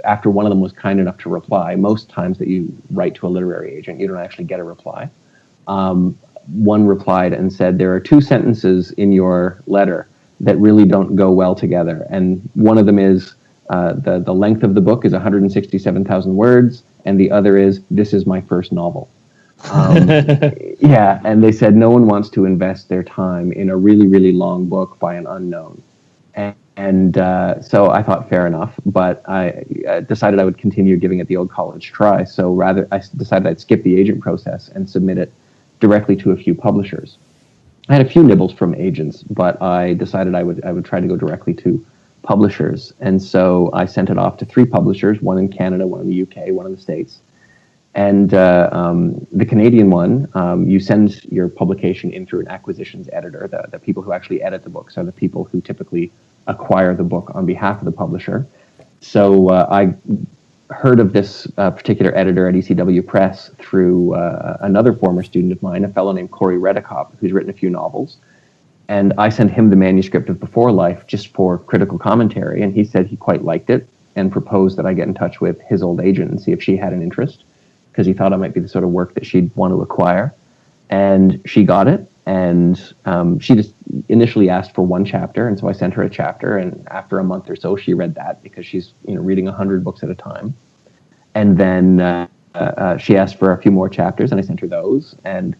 after one of them was kind enough to reply, most times that you write to a literary agent, you don't actually get a reply. One replied and said, there are 2 sentences in your letter that really don't go well together. And one of them is, the length of the book is 167,000 words, and the other is, this is my first novel. Yeah, and they said no one wants to invest their time in a really, really long book by an unknown. And so I thought, fair enough, but I decided I would continue giving it the old college try. So rather, I decided I'd skip the agent process and submit it directly to a few publishers. I had a few nibbles from agents, but I decided I would try to go directly to publishers. And so I sent it off to 3 publishers, one in Canada, one in the UK, one in the States. And the Canadian one, you send your publication in through an acquisitions editor. The people who actually edit the books are the people who typically acquire the book on behalf of the publisher. So I heard of this particular editor at ECW Press through another former student of mine, a fellow named Corey Redekop, who's written a few novels. And I sent him the manuscript of Beforelife just for critical commentary, and he said he quite liked it and proposed that I get in touch with his old agent and see if she had an interest, because he thought it might be the sort of work that she'd want to acquire. And she got it, and she just initially asked for 1 chapter, and so I sent her a chapter, and after a month or so, she read that, because she's reading 100 books at a time. And then she asked for a few more chapters, and I sent her those, and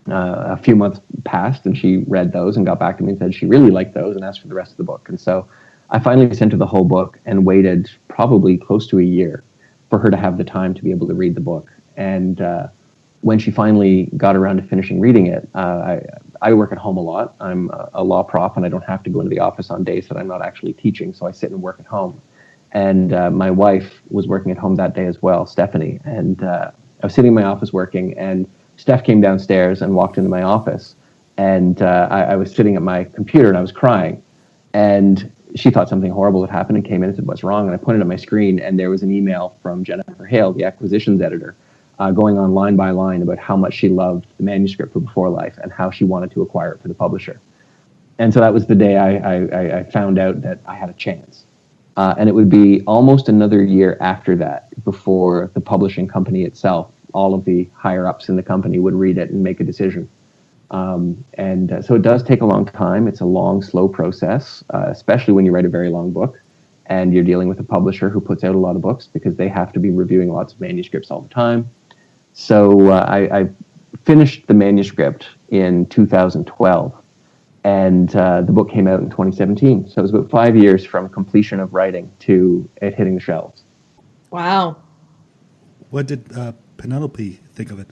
a few months passed, and she read those and got back to me and said she really liked those and asked for the rest of the book. And so I finally sent her the whole book and waited probably close to a year for her to have the time to be able to read the book. And when she finally got around to finishing reading it, I work at home a lot. I'm a law prof, and I don't have to go into the office on days that I'm not actually teaching, so I sit and work at home. And my wife was working at home that day as well, Stephanie. And I was sitting in my office working, and Steph came downstairs and walked into my office. And I was sitting at my computer, and I was crying. And she thought something horrible had happened and came in and said, what's wrong? And I pointed at my screen, and there was an email from Jennifer Hale, the acquisitions editor, going on line by line about how much she loved the manuscript for Beforelife and how she wanted to acquire it for the publisher. And so that was the day I found out that I had a chance. And it would be almost another year after that before the publishing company itself, all of the higher-ups in the company, would read it and make a decision. And so it does take a long time. It's a long, slow process, especially when you write a very long book and you're dealing with a publisher who puts out a lot of books, because they have to be reviewing lots of manuscripts all the time. So I finished the manuscript in 2012, and the book came out in 2017. So it was about 5 years from completion of writing to it hitting the shelves. Wow. What did Penelope think of it?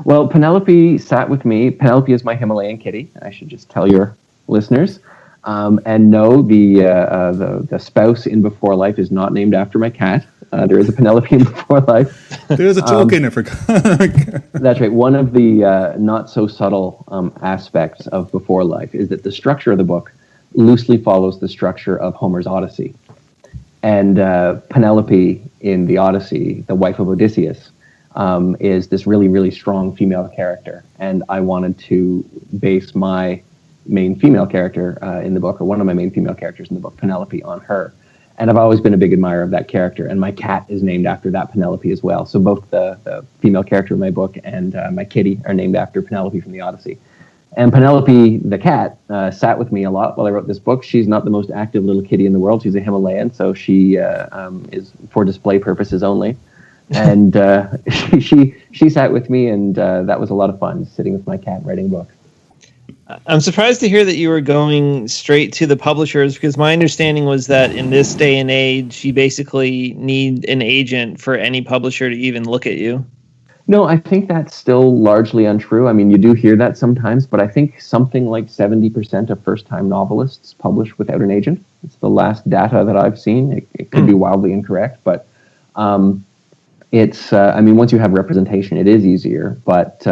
Well, Penelope sat with me. Penelope is my Himalayan kitty. I should just tell your listeners. And no, the spouse in Beforelife is not named after my cat. There is a Penelope in Beforelife. There's a joke in it for. That's right. One of the not so subtle aspects of Beforelife is that the structure of the book loosely follows the structure of Homer's Odyssey. And Penelope in the Odyssey, the wife of Odysseus, is this really, really strong female character. And I wanted to base my main female character in the book, or one of my main female characters in the book, Penelope, on her. And I've always been a big admirer of that character, and my cat is named after that Penelope as well. So both the female character in my book and my kitty are named after Penelope from the Odyssey. And Penelope, the cat, sat with me a lot while I wrote this book. She's not the most active little kitty in the world. She's a Himalayan, so she is for display purposes only. And she sat with me, and that was a lot of fun, sitting with my cat writing a book. I'm surprised to hear that you were going straight to the publishers, because my understanding was that in this day and age, you basically need an agent for any publisher to even look at you. No, I think that's still largely untrue. I mean, you do hear that sometimes, but I think something like 70% of first-time novelists publish without an agent. It's the last data that I've seen. It could be wildly incorrect, but it's, I mean, once you have representation, it is easier, but,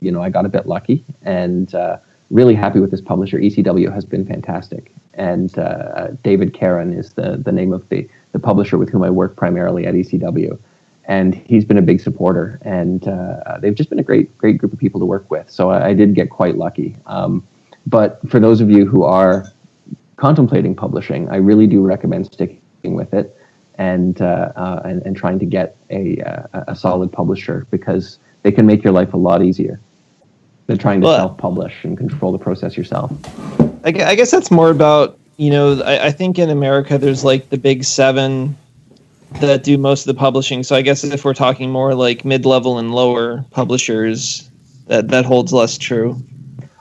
you know, I got a bit lucky and really happy with this publisher. ECW has been fantastic. And David Caron is the name of the publisher with whom I work primarily at ECW. And he's been a big supporter, and they've just been a great group of people to work with. So I did get quite lucky. But for those of you who are contemplating publishing, I really do recommend sticking with it and trying to get a solid publisher, because they can make your life a lot easier than trying to self-publish and control the process yourself. I guess that's more about, you know, I think in America there's like the big seven that do most of the publishing. So I guess if we're talking more like mid-level and lower publishers, that holds less true.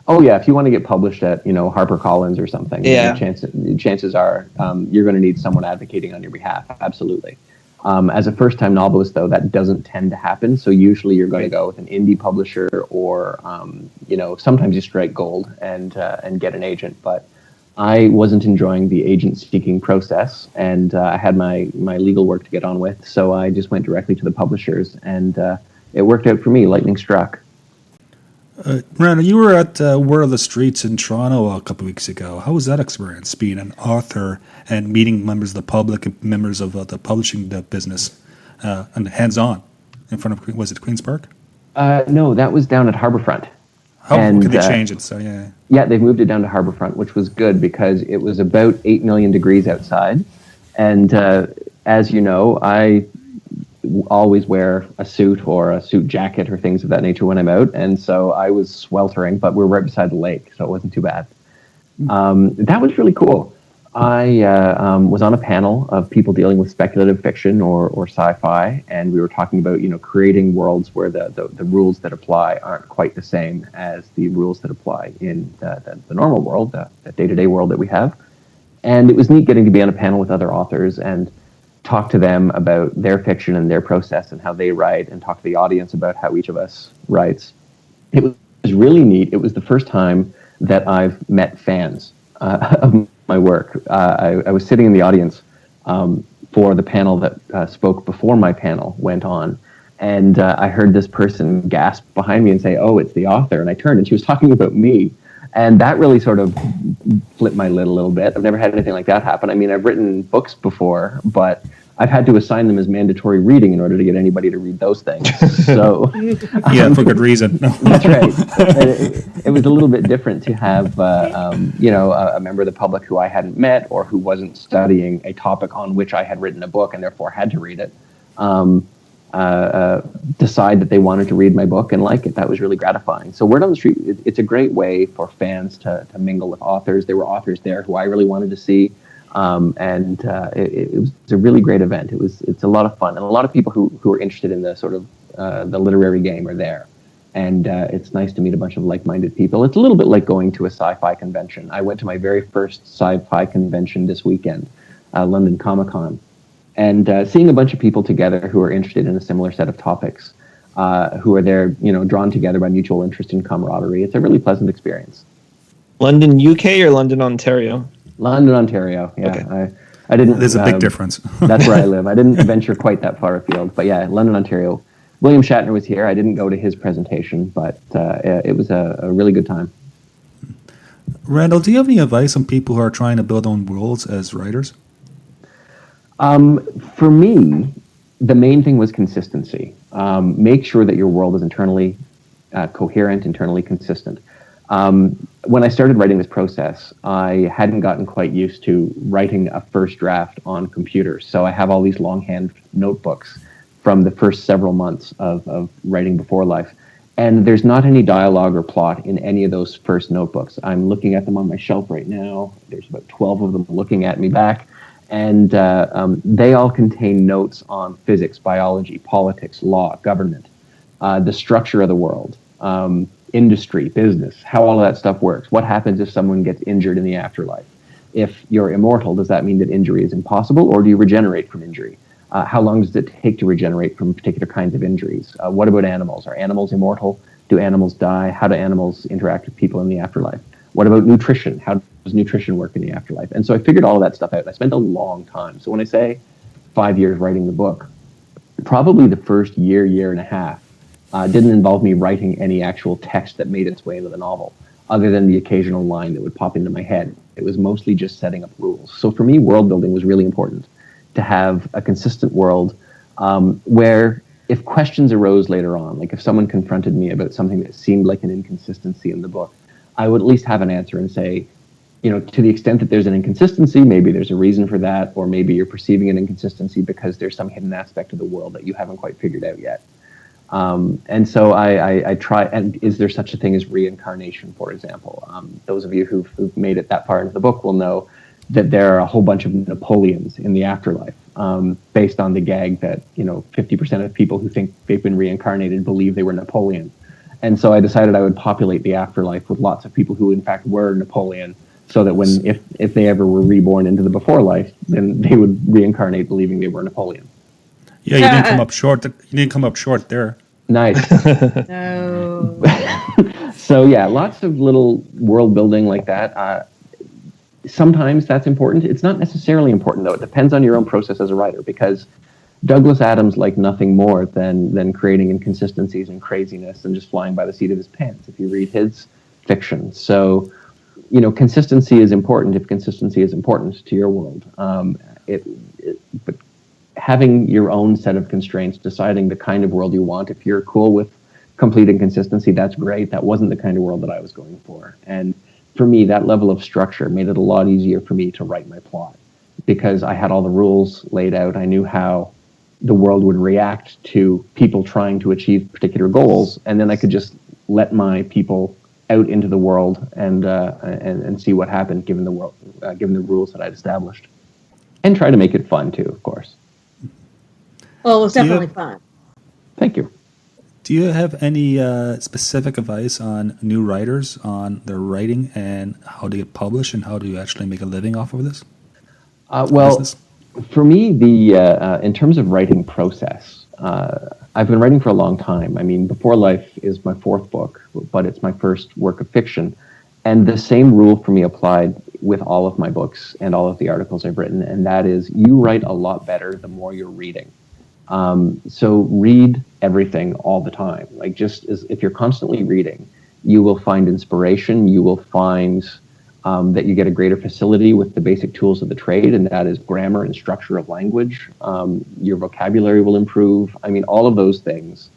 Oh yeah, if you want to get published at, you know, HarperCollins or something, chances are you're going to need someone advocating on your behalf. Absolutely. As a first-time novelist, though, that doesn't tend to happen. So usually you're going to go with an indie publisher, or you know, sometimes you strike gold and get an agent. But I wasn't enjoying the agent-seeking process, and I had my legal work to get on with. So I just went directly to the publishers, and it worked out for me. Lightning struck. Randal, you were at Word of the Streets in Toronto a couple of weeks ago. How was that experience, being an author and meeting members of the public and members of the publishing business, and hands-on in front of, was it Queen's Park? No, that was down at Harbourfront. How can they change it? So yeah, they've moved it down to Harbourfront, which was good because it was about 8 million degrees outside. And as you know, I always wear a suit or a suit jacket or things of that nature when I'm out. And so I was sweltering, but we're right beside the lake, so it wasn't too bad. That was really cool. I was on a panel of people dealing with speculative fiction or sci-fi, and we were talking about, you know, creating worlds where the rules that apply aren't quite the same as the rules that apply in the normal world, the day-to-day world that we have. And it was neat getting to be on a panel with other authors and talk to them about their fiction and their process and how they write, and talk to the audience about how each of us writes. It was really neat. It was the first time that I've met fans of my work. I was sitting in the audience for the panel that spoke before my panel went on, and I heard this person gasp behind me and say, "Oh, it's the author," and I turned and she was talking about me. And that really sort of flipped my lid a little bit. I've never had anything like that happen. I mean, I've written books before, but I've had to assign them as mandatory reading in order to get anybody to read those things. So yeah, for good reason. That's right. It was a little bit different to have, you know, a member of the public who I hadn't met or who wasn't studying a topic on which I had written a book and therefore had to read it, decide that they wanted to read my book and like it. That was really gratifying. So Word on the Street, it's a great way for fans to mingle with authors. There were authors there who I really wanted to see. And it was a really great event. It's a lot of fun, and a lot of people who are interested in the sort of the literary game are there. And it's nice to meet a bunch of like-minded people. It's a little bit like going to a sci-fi convention. I went to my very first sci-fi convention this weekend, London Comic-Con, and seeing a bunch of people together who are interested in a similar set of topics, who are there, you know, drawn together by mutual interest and camaraderie. It's a really pleasant experience. London, UK, or London, Ontario? London, Ontario. Yeah, okay. I didn't. There's a big difference. That's where I live. I didn't venture quite that far afield, but yeah, London, Ontario. William Shatner was here. I didn't go to his presentation, but it was a really good time. Randal, do you have any advice on people who are trying to build their own worlds as writers? For me, the main thing was consistency. Make sure that your world is internally coherent, internally consistent. When I started writing this process, I hadn't gotten quite used to writing a first draft on computers. So I have all these longhand notebooks from the first several months of writing Beforelife. And there's not any dialogue or plot in any of those first notebooks. I'm looking at them on my shelf right now. There's about 12 of them looking at me back. And they all contain notes on physics, biology, politics, law, government, the structure of the world, industry, business, how all of that stuff works. What happens if someone gets injured in the afterlife? If you're immortal, does that mean that injury is impossible, or do you regenerate from injury? How long does it take to regenerate from particular kinds of injuries? What about animals? Are animals immortal? Do animals die? How do animals interact with people in the afterlife? What about nutrition? How does nutrition work in the afterlife? And so I figured all of that stuff out. I spent a long time. So when I say 5 years writing the book, probably the first year and a half didn't involve me writing any actual text that made its way into the novel, other than the occasional line that would pop into my head. It was mostly just setting up rules. So for me, world building was really important, to have a consistent world where if questions arose later on, like if someone confronted me about something that seemed like an inconsistency in the book, I would at least have an answer and say, to the extent that there's an inconsistency, maybe there's a reason for that, or maybe you're perceiving an inconsistency because there's some hidden aspect of the world that you haven't quite figured out yet. And so I try, and is there such a thing as reincarnation, for example? Those of you who've made it that far into the book will know that there are a whole bunch of Napoleons in the afterlife, based on the gag that 50% of people who think they've been reincarnated believe they were Napoleon. And so I decided I would populate the afterlife with lots of people who in fact were Napoleon, so that if they ever were reborn into the before life, then they would reincarnate believing they were Napoleon. Yeah, you didn't come up short. You didn't come up short there. Nice. No. So yeah, lots of little world building like that. Sometimes that's important. It's not necessarily important, though. It depends on your own process as a writer, because Douglas Adams liked nothing more than creating inconsistencies and craziness and just flying by the seat of his pants, if you read his fiction. So, consistency is important if consistency is important to your world. But having your own set of constraints, deciding the kind of world you want, if you're cool with complete inconsistency, that's great. That wasn't the kind of world that I was going for. And for me, that level of structure made it a lot easier for me to write my plot, because I had all the rules laid out. I knew how the world would react to people trying to achieve particular goals, and then I could just let my people out into the world and see what happened given the rules that I'd established, and try to make it fun too, of course. Well, it was definitely fun. Thank you. Do you have any specific advice on new writers on their writing and how to get published and how to actually make a living off of this? For me, in terms of writing process, I've been writing for a long time. I mean, Beforelife is my fourth book, but it's my first work of fiction. And the same rule for me applied with all of my books and all of the articles I've written, and that is you write a lot better the more you're reading. So read everything all the time. Like, just as if you're constantly reading, you will find inspiration. You will find that you get a greater facility with the basic tools of the trade, and that is grammar and structure of language. Your vocabulary will improve. I mean, all of those things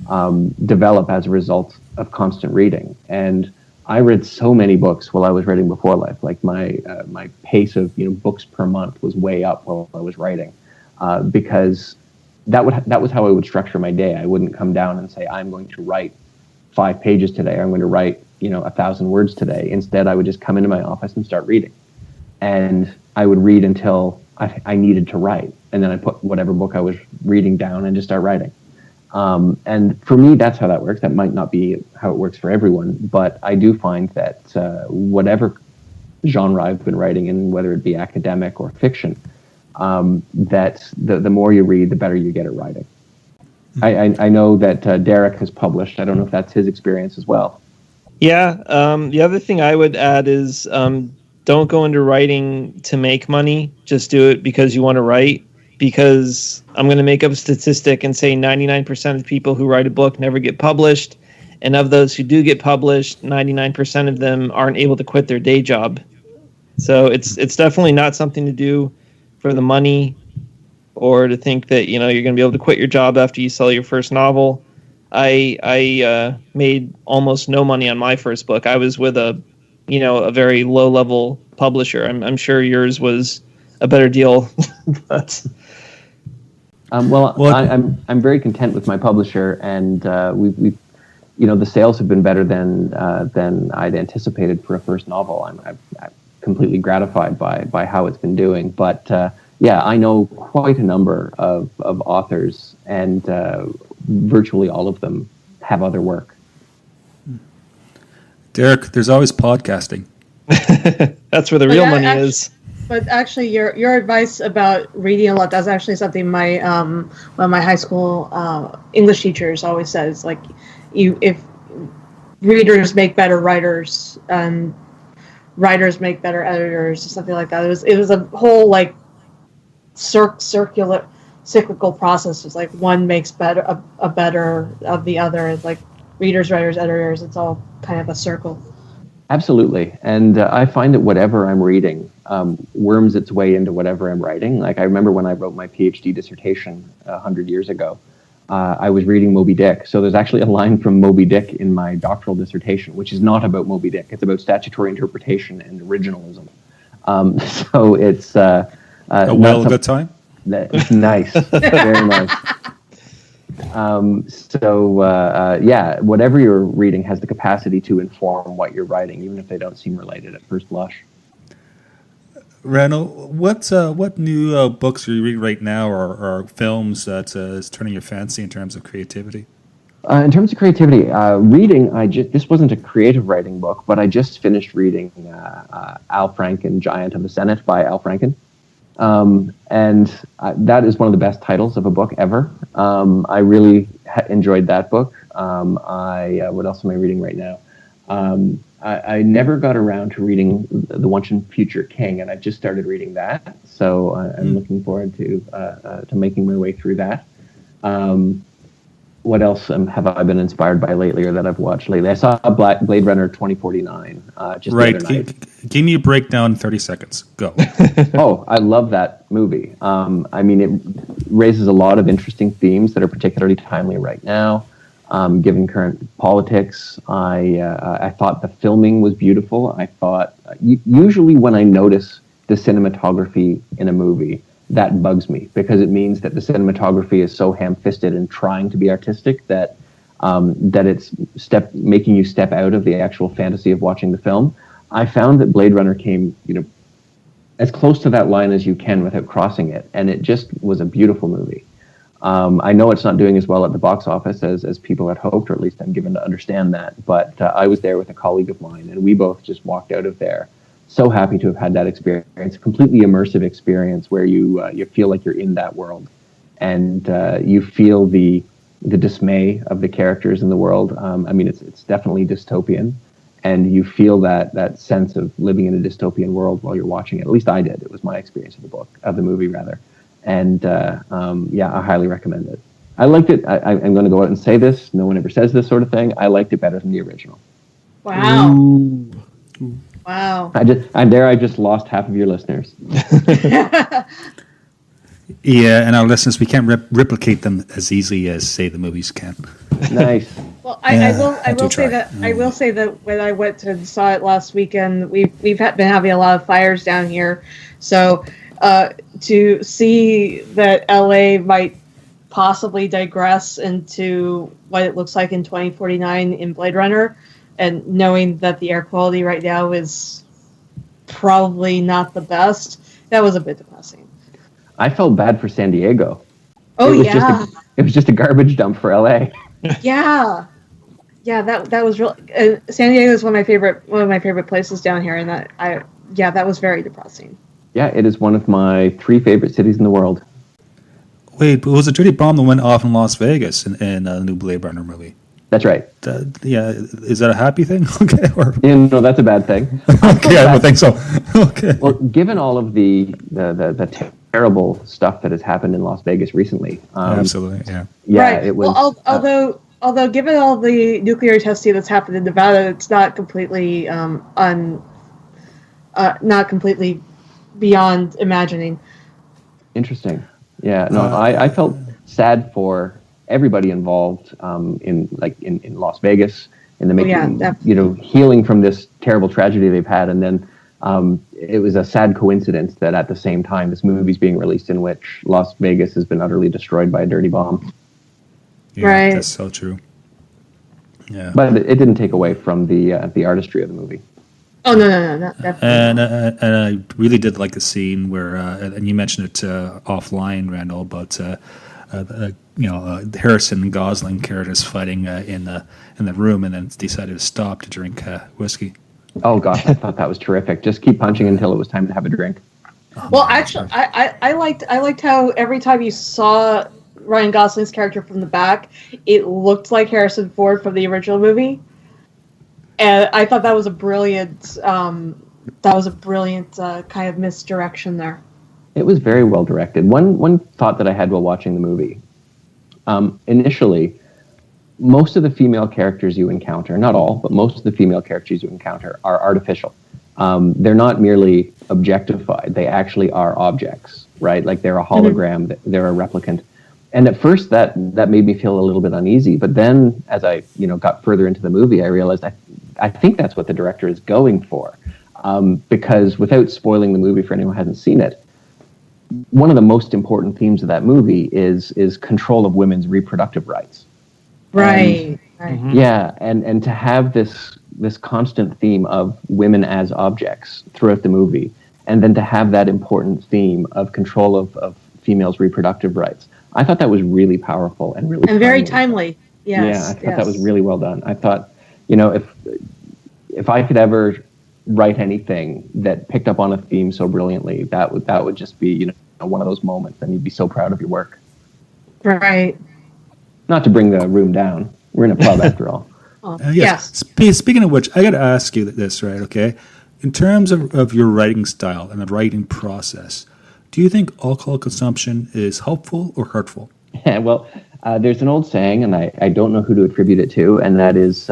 develop as a result of constant reading. And I read so many books while I was writing Beforelife. Like my pace of books per month was way up while I was writing, because that was how I would structure my day. I wouldn't come down and say, I'm going to write 5 pages today. I'm going to write 1,000 words today. Instead, I would just come into my office and start reading, and I would read until I needed to write, and then I put whatever book I was reading down and just start writing. And for me, that's how that works. That might not be how it works for everyone, but I do find that whatever genre I've been writing in, whether it be academic or fiction, that the more you read, the better you get at writing. I know that Derek has published. I don't know if that's his experience as well. Yeah. The other thing I would add is don't go into writing to make money. Just do it because you want to write. Because I'm going to make up a statistic and say 99% of people who write a book never get published. And of those who do get published, 99% of them aren't able to quit their day job. So it's definitely not something to do for the money, or to think that you're going to be able to quit your job after you sell your first novel. I made almost no money on my first book. I was with a very low level publisher. I'm sure yours was a better deal, but I'm very content with my publisher, and we've the sales have been better than I'd anticipated for a first novel. I'm completely gratified by how it's been doing, but I know quite a number of authors, and virtually all of them have other work. Derek, there's always podcasting. That's where the real money is. But actually, your advice about reading a lot, that's actually something my one of my high school English teachers always says. Like, if readers make better writers and writers make better editors or something like that. It was a whole like cyclical process. It's like one makes better a better of the other. It's like readers, writers, editors. It's all kind of a circle. Absolutely. And I find that whatever I'm reading worms its way into whatever I'm writing. Like I remember when I wrote my PhD dissertation 100 years ago, I was reading Moby Dick. So there's actually a line from Moby Dick in my doctoral dissertation, which is not about Moby Dick. It's about statutory interpretation and originalism. So it's... a good time? It's nice. Very nice. Yeah, whatever you're reading has the capacity to inform what you're writing, even if they don't seem related at first blush. Randal, what new books are you reading right now, or films that is turning your fancy in terms of creativity? In terms of creativity, reading, this wasn't a creative writing book, but I just finished reading Al Franken, Giant of the Senate by Al Franken. And that is one of the best titles of a book ever. I really enjoyed that book. What else am I reading right now? I never got around to reading The Once and Future King, and I just started reading that. So I'm looking forward to making my way through that. What else have I been inspired by lately, or that I've watched lately? I saw Blade Runner 2049 just right. the other night. Give me a breakdown in 30 seconds. Go. Oh, I love that movie. I mean, it raises a lot of interesting themes that are particularly timely right now, given current politics. I thought the filming was beautiful. I thought, usually when I notice the cinematography in a movie, that bugs me, because it means that the cinematography is so ham-fisted and trying to be artistic that it's making you step out of the actual fantasy of watching the film. I found that Blade Runner came, as close to that line as you can without crossing it, and it just was a beautiful movie. I know it's not doing as well at the box office as people had hoped, or at least I'm given to understand that, but I was there with a colleague of mine, and we both just walked out of there so happy to have had that experience, a completely immersive experience where you feel like you're in that world, and you feel the dismay of the characters in the world. I mean, it's definitely dystopian, and you feel that sense of living in a dystopian world while you're watching it. At least I did. It was my experience of the movie rather, and yeah, I highly recommend it. I liked it. I'm going to go out and say this. No one ever says this sort of thing. I liked it better than the original. Wow. Ooh. Wow. I just lost half of your listeners. Yeah, and our listeners, we can't replicate them as easily as, say, the movies can. Nice. Well, I will say that when I went and saw it last weekend, we've been having a lot of fires down here, so to see that LA might possibly digress into what it looks like in 2049 in Blade Runner, and knowing that the air quality right now is probably not the best, that was a bit depressing. I felt bad for San Diego. Oh, it was just a garbage dump for LA. Yeah, that was real. San Diego is one of my favorite places down here, and that was very depressing. Yeah, it is one of my 3 favorite cities in the world. Wait, but was a dirty bomb that went off in Las Vegas in the new Blade Runner movie? That's right. Yeah, is that a happy thing? Okay, no, that's a bad thing. Okay, I don't think so. Okay. Well, given all of the terrible stuff that has happened in Las Vegas recently, absolutely, yeah. Right. It was. Well, although given all the nuclear testing that's happened in Nevada, it's not completely not completely beyond imagining. Interesting. Yeah. No, I felt sad for everybody involved in Las Vegas, in the making, healing from this terrible tragedy they've had, and then it was a sad coincidence that at the same time this movie's being released in which Las Vegas has been utterly destroyed by a dirty bomb. Yeah, right. That's so true. Yeah, but it didn't take away from the artistry of the movie. Oh no, definitely. And I really did like the scene where, and you mentioned it offline, Randall, but Harrison and Gosling characters fighting in the room, and then decided to stop to drink whiskey. Oh gosh, I thought that was terrific. Just keep punching until it was time to have a drink. Well, actually, I liked how every time you saw Ryan Gosling's character from the back, it looked like Harrison Ford from the original movie, and I thought that was a brilliant kind of misdirection there. It was very well directed. One thought that I had while watching the movie, initially, most of the female characters you encounter, not all, but most of the female characters you encounter are artificial. They're not merely objectified; they actually are objects, right? Like they're a hologram, they're a replicant. And at first, that made me feel a little bit uneasy. But then, as I got further into the movie, I realized I think that's what the director is going for. Because without spoiling the movie for anyone who hasn't seen it, one of the most important themes of that movie is control of women's reproductive rights. Right. Yeah, and to have this constant theme of women as objects throughout the movie, and then to have that important theme of control of females' reproductive rights. I thought that was really powerful and really very timely. Yes. Yeah, I thought that was really well done. I thought, if I could ever write anything that picked up on a theme so brilliantly, that would just be one of those moments, and you'd be so proud of your work. Right. Not to bring the room down. We're in a pub after all. Yes. Speaking of which, I got to ask you this, right? Okay, in terms of your writing style and the writing process, do you think alcohol consumption is helpful or hurtful? Yeah, well, there's an old saying, and I don't know who to attribute it to, and that is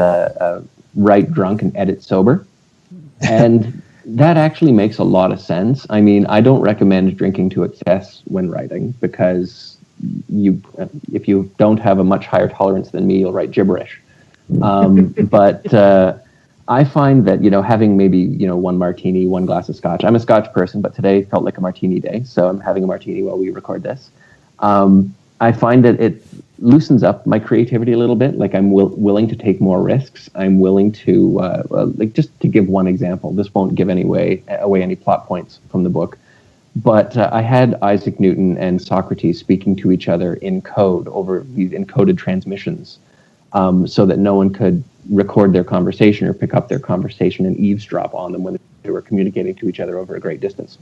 write drunk and edit sober. And that actually makes a lot of sense. I mean, I don't recommend drinking to excess when writing, because if you don't have a much higher tolerance than me, you'll write gibberish. But I find that, having maybe, one martini, one glass of scotch. I'm a scotch person, but today felt like a martini day, so I'm having a martini while we record this. I find that it loosens up my creativity a little bit. Like I'm willing to take more risks. I'm willing to, just to give one example, this won't give away any plot points from the book, but I had Isaac Newton and Socrates speaking to each other in code over these encoded transmissions, so that no one could record their conversation or pick up their conversation and eavesdrop on them when they were communicating to each other over a great distance.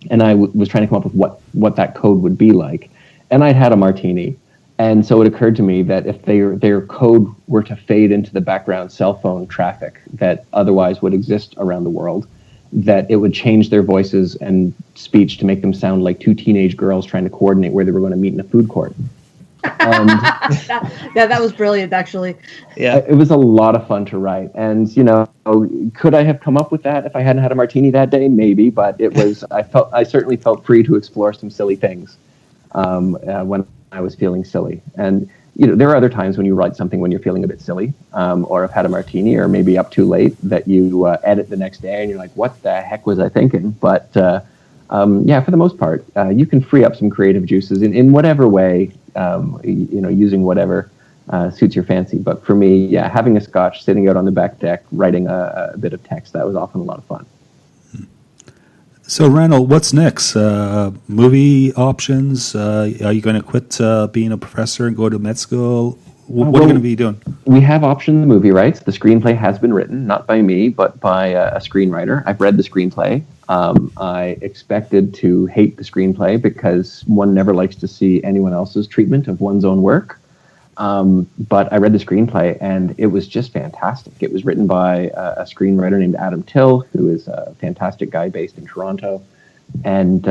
And I was trying to come up with what that code would be like. And I'd had a martini. And so it occurred to me that if their code were to fade into the background cell phone traffic that otherwise would exist around the world, that it would change their voices and speech to make them sound like two teenage girls trying to coordinate where they were going to meet in a food court. That was brilliant, actually. Yeah, it was a lot of fun to write. And, could I have come up with that if I hadn't had a martini that day? Maybe, but it was, I certainly felt free to explore some silly things when I was feeling silly. And, there are other times when you write something when you're feeling a bit silly, or have had a martini, or maybe up too late, that you edit the next day and you're like, what the heck was I thinking? But for the most part, you can free up some creative juices in whatever way, using whatever suits your fancy. But for me, having a scotch, sitting out on the back deck, writing a bit of text, that was often a lot of fun. So, Randal, what's next? Movie options? Are you going to quit being a professor and go to med school? What are you going to be doing? We have optioned the movie rights. The screenplay has been written, not by me, but by a screenwriter. I've read the screenplay. I expected to hate the screenplay because one never likes to see anyone else's treatment of one's own work. But I read the screenplay, and it was just fantastic. It was written by a screenwriter named Adam Till, who is a fantastic guy based in Toronto. And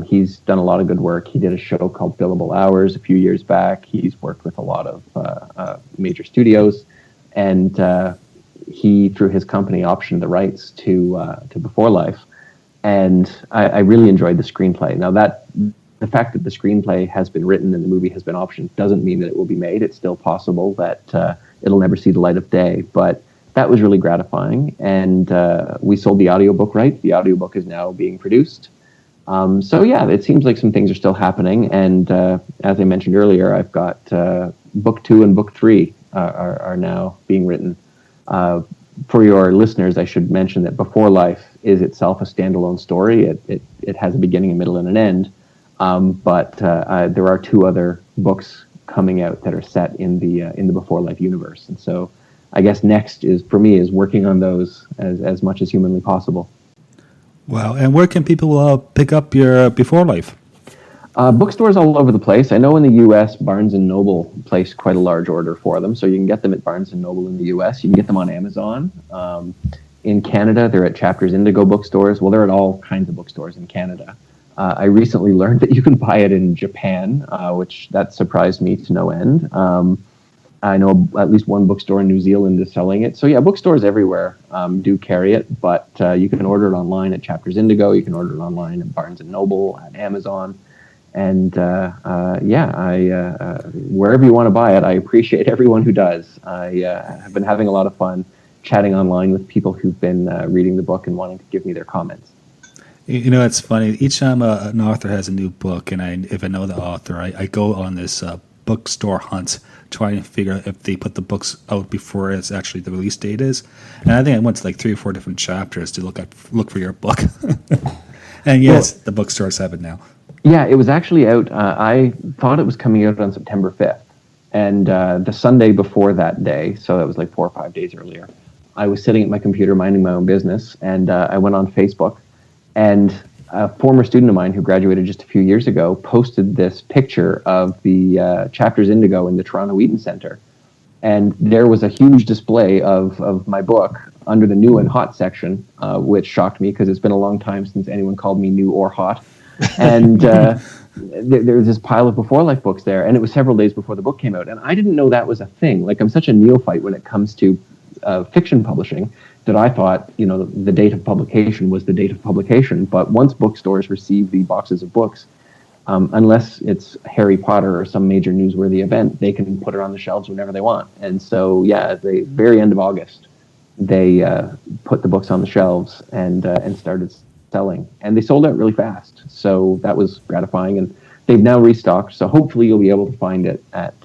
he's done a lot of good work. He did a show called Billable Hours a few years back. He's worked with a lot of major studios. And he, through his company, optioned the rights to Beforelife. And I really enjoyed the screenplay. Now, the fact that the screenplay has been written and the movie has been optioned doesn't mean that it will be made. It's still possible that it'll never see the light of day. But that was really gratifying. And we sold the audiobook rights. The audiobook is now being produced. It seems like some things are still happening. And as I mentioned earlier, I've got book 2 and book 3 are now being written. For your listeners, I should mention that Beforelife is itself a standalone story. It has a beginning, a middle, and an end. But there are 2 other books coming out that are set in the Beforelife universe. And so I guess next is working on those as much as humanly possible. Wow. And where can people pick up your Beforelife? Bookstores all over the place. I know in the U.S., Barnes & Noble placed quite a large order for them, so you can get them at Barnes & Noble in the U.S. You can get them on Amazon. In Canada, they're at Chapters Indigo bookstores. Well, they're at all kinds of bookstores in Canada. I recently learned that you can buy it in Japan, which that surprised me to no end. I know at least one bookstore in New Zealand is selling it. So yeah, bookstores everywhere do carry it, but you can order it online at Chapters Indigo. You can order it online at Barnes & Noble, at Amazon. And wherever you want to buy it, I appreciate everyone who does. I have been having a lot of fun chatting online with people who've been reading the book and wanting to give me their comments. You know, it's funny. Each time an author has a new book, and if I know the author, I go on this bookstore hunt, trying to figure out if they put the books out before it's actually the release date is. And I think I went to like 3 or 4 different chapters to look for your book. And yes, the bookstores have it now. Yeah, it was actually out. I thought it was coming out on September 5th. And the Sunday before that day, so that was like 4 or 5 days earlier, I was sitting at my computer minding my own business, and I went on Facebook, and a former student of mine who graduated just a few years ago posted this picture of the Chapters Indigo in the Toronto Eaton Centre. And there was a huge display of my book under the new and hot section, which shocked me because it's been a long time since anyone called me new or hot. And there was this pile of Beforelife books there, and it was several days before the book came out. And I didn't know that was a thing. Like, I'm such a neophyte when it comes to fiction publishing that I thought, the date of publication was the date of publication. But once bookstores receive the boxes of books, unless it's Harry Potter or some major newsworthy event, they can put it on the shelves whenever they want. And so, at the very end of August, they put the books on the shelves and started selling, and they sold out really fast. So that was gratifying, and they've now restocked. So hopefully you'll be able to find it at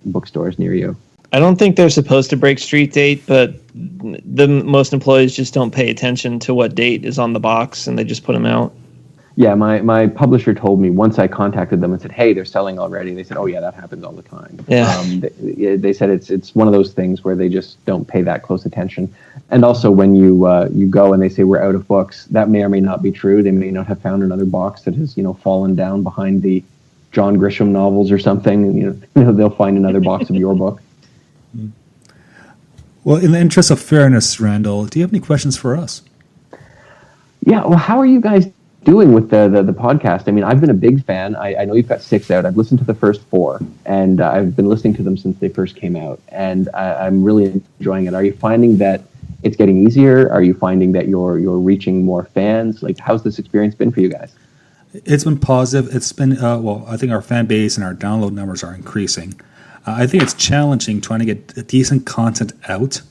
bookstores near you. I don't think they're supposed to break street date, but most employees just don't pay attention to what date is on the box, and they just put them out. Yeah, my publisher told me once I contacted them and said, "Hey, they're selling already." They said, "Oh yeah, that happens all the time." Yeah. They said it's one of those things where they just don't pay that close attention. And also, when you go and they say we're out of books, that may or may not be true. They may not have found another box that has fallen down behind the John Grisham novels or something. And, they'll find another box of your book. Well, in the interest of fairness, Randall, do you have any questions for us? Yeah. Well, how are you guys doing with the podcast? I mean, I've been a big fan. I know you've got 6 out. I've listened to the first 4, and I've been listening to them since they first came out, and I'm really enjoying it. Are you finding that it's getting easier? Are you finding that you're reaching more fans? Like, how's this experience been for you guys? It's been positive. It's been, I think our fan base and our download numbers are increasing. I think it's challenging trying to get decent content out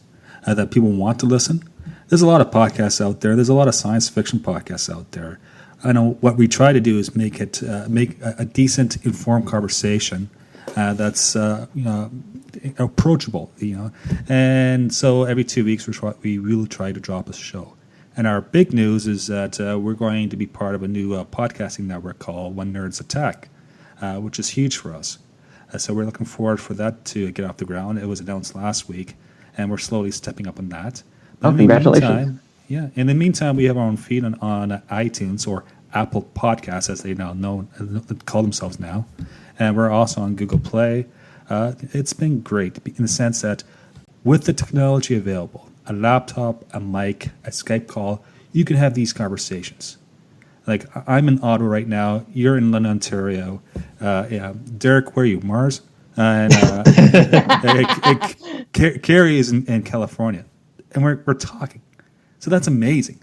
that people want to listen. There's a lot of podcasts out there. There's a lot of science fiction podcasts out there. I know what we try to do is make a decent, informed conversation that's approachable, And so every 2 weeks we really try to drop a show. And our big news is that we're going to be part of a new podcasting network called When Nerds Attack, which is huge for us. So we're looking forward for that to get off the ground. It was announced last week, and we're slowly stepping up on that. But congratulations. In the meantime, we have our own feed on iTunes or Apple Podcasts, as they now call themselves now. And we're also on Google Play. It's been great in the sense that with the technology available, a laptop, a mic, a Skype call, you can have these conversations. Like, I'm in Ottawa right now. You're in London, Ontario. Derek, where are you? Mars? And Carrie is in California. And we're talking. So that's amazing.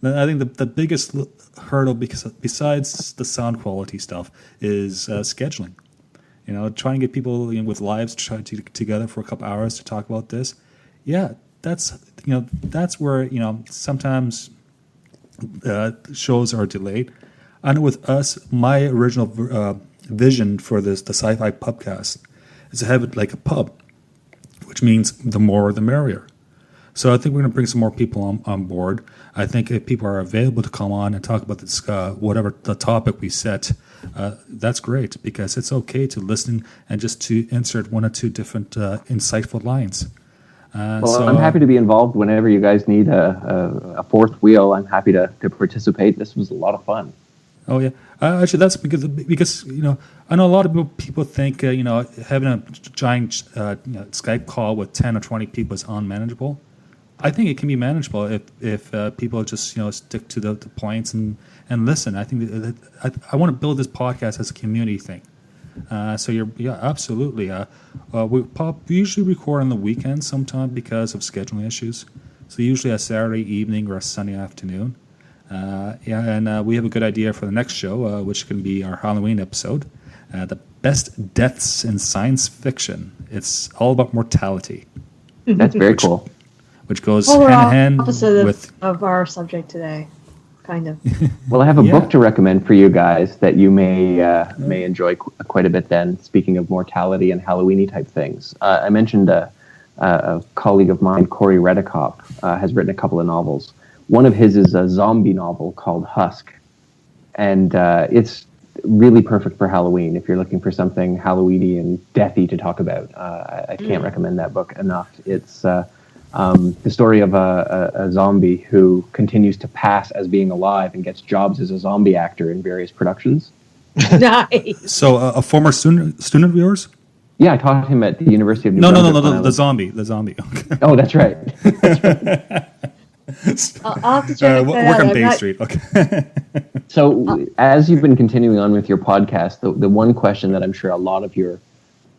I think the biggest hurdle, besides the sound quality stuff, is scheduling. Trying to get people with lives together for a couple hours to talk about this. Yeah, that's where sometimes shows are delayed. I know with us, my original vision for the SciFi Pubcast is to have it like a pub, which means the more the merrier. So I think we're going to bring some more people on board. I think if people are available to come on and talk about this, whatever the topic we set, that's great, because it's okay to listen and just to insert 1 or 2 different insightful lines. Well, I'm happy to be involved whenever you guys need a fourth wheel. I'm happy to participate. This was a lot of fun. Oh yeah, actually that's because I know a lot of people think having a giant Skype call with 10 or 20 people is unmanageable. I think it can be manageable if people just stick to the points and listen. I think I want to build this podcast as a community thing. So absolutely. We usually record on the weekends sometimes because of scheduling issues. So usually a Saturday evening or a Sunday afternoon. And we have a good idea for the next show, which can be our Halloween episode, the best deaths in science fiction. It's all about mortality. That's very cool. Which goes hand in hand opposite of our subject today, kind of. Well, I have a book to recommend for you guys that you may enjoy quite a bit. Then, speaking of mortality and Halloweeny type things, I mentioned a colleague of mine, Corey Redekop, has written a couple of novels. One of his is a zombie novel called Husk, and it's really perfect for Halloween if you're looking for something Halloweeny and deathy to talk about. I can't recommend that book enough. It's the story of a zombie who continues to pass as being alive and gets jobs as a zombie actor in various productions. Nice. So a former student of yours? Yeah, I taught him at the University of New Brunswick. No, the zombie. Okay. Oh, that's right. I'll have to check that work out. on Bay Street. Okay. So, as you've been continuing on with your podcast, the one question that I'm sure a lot of your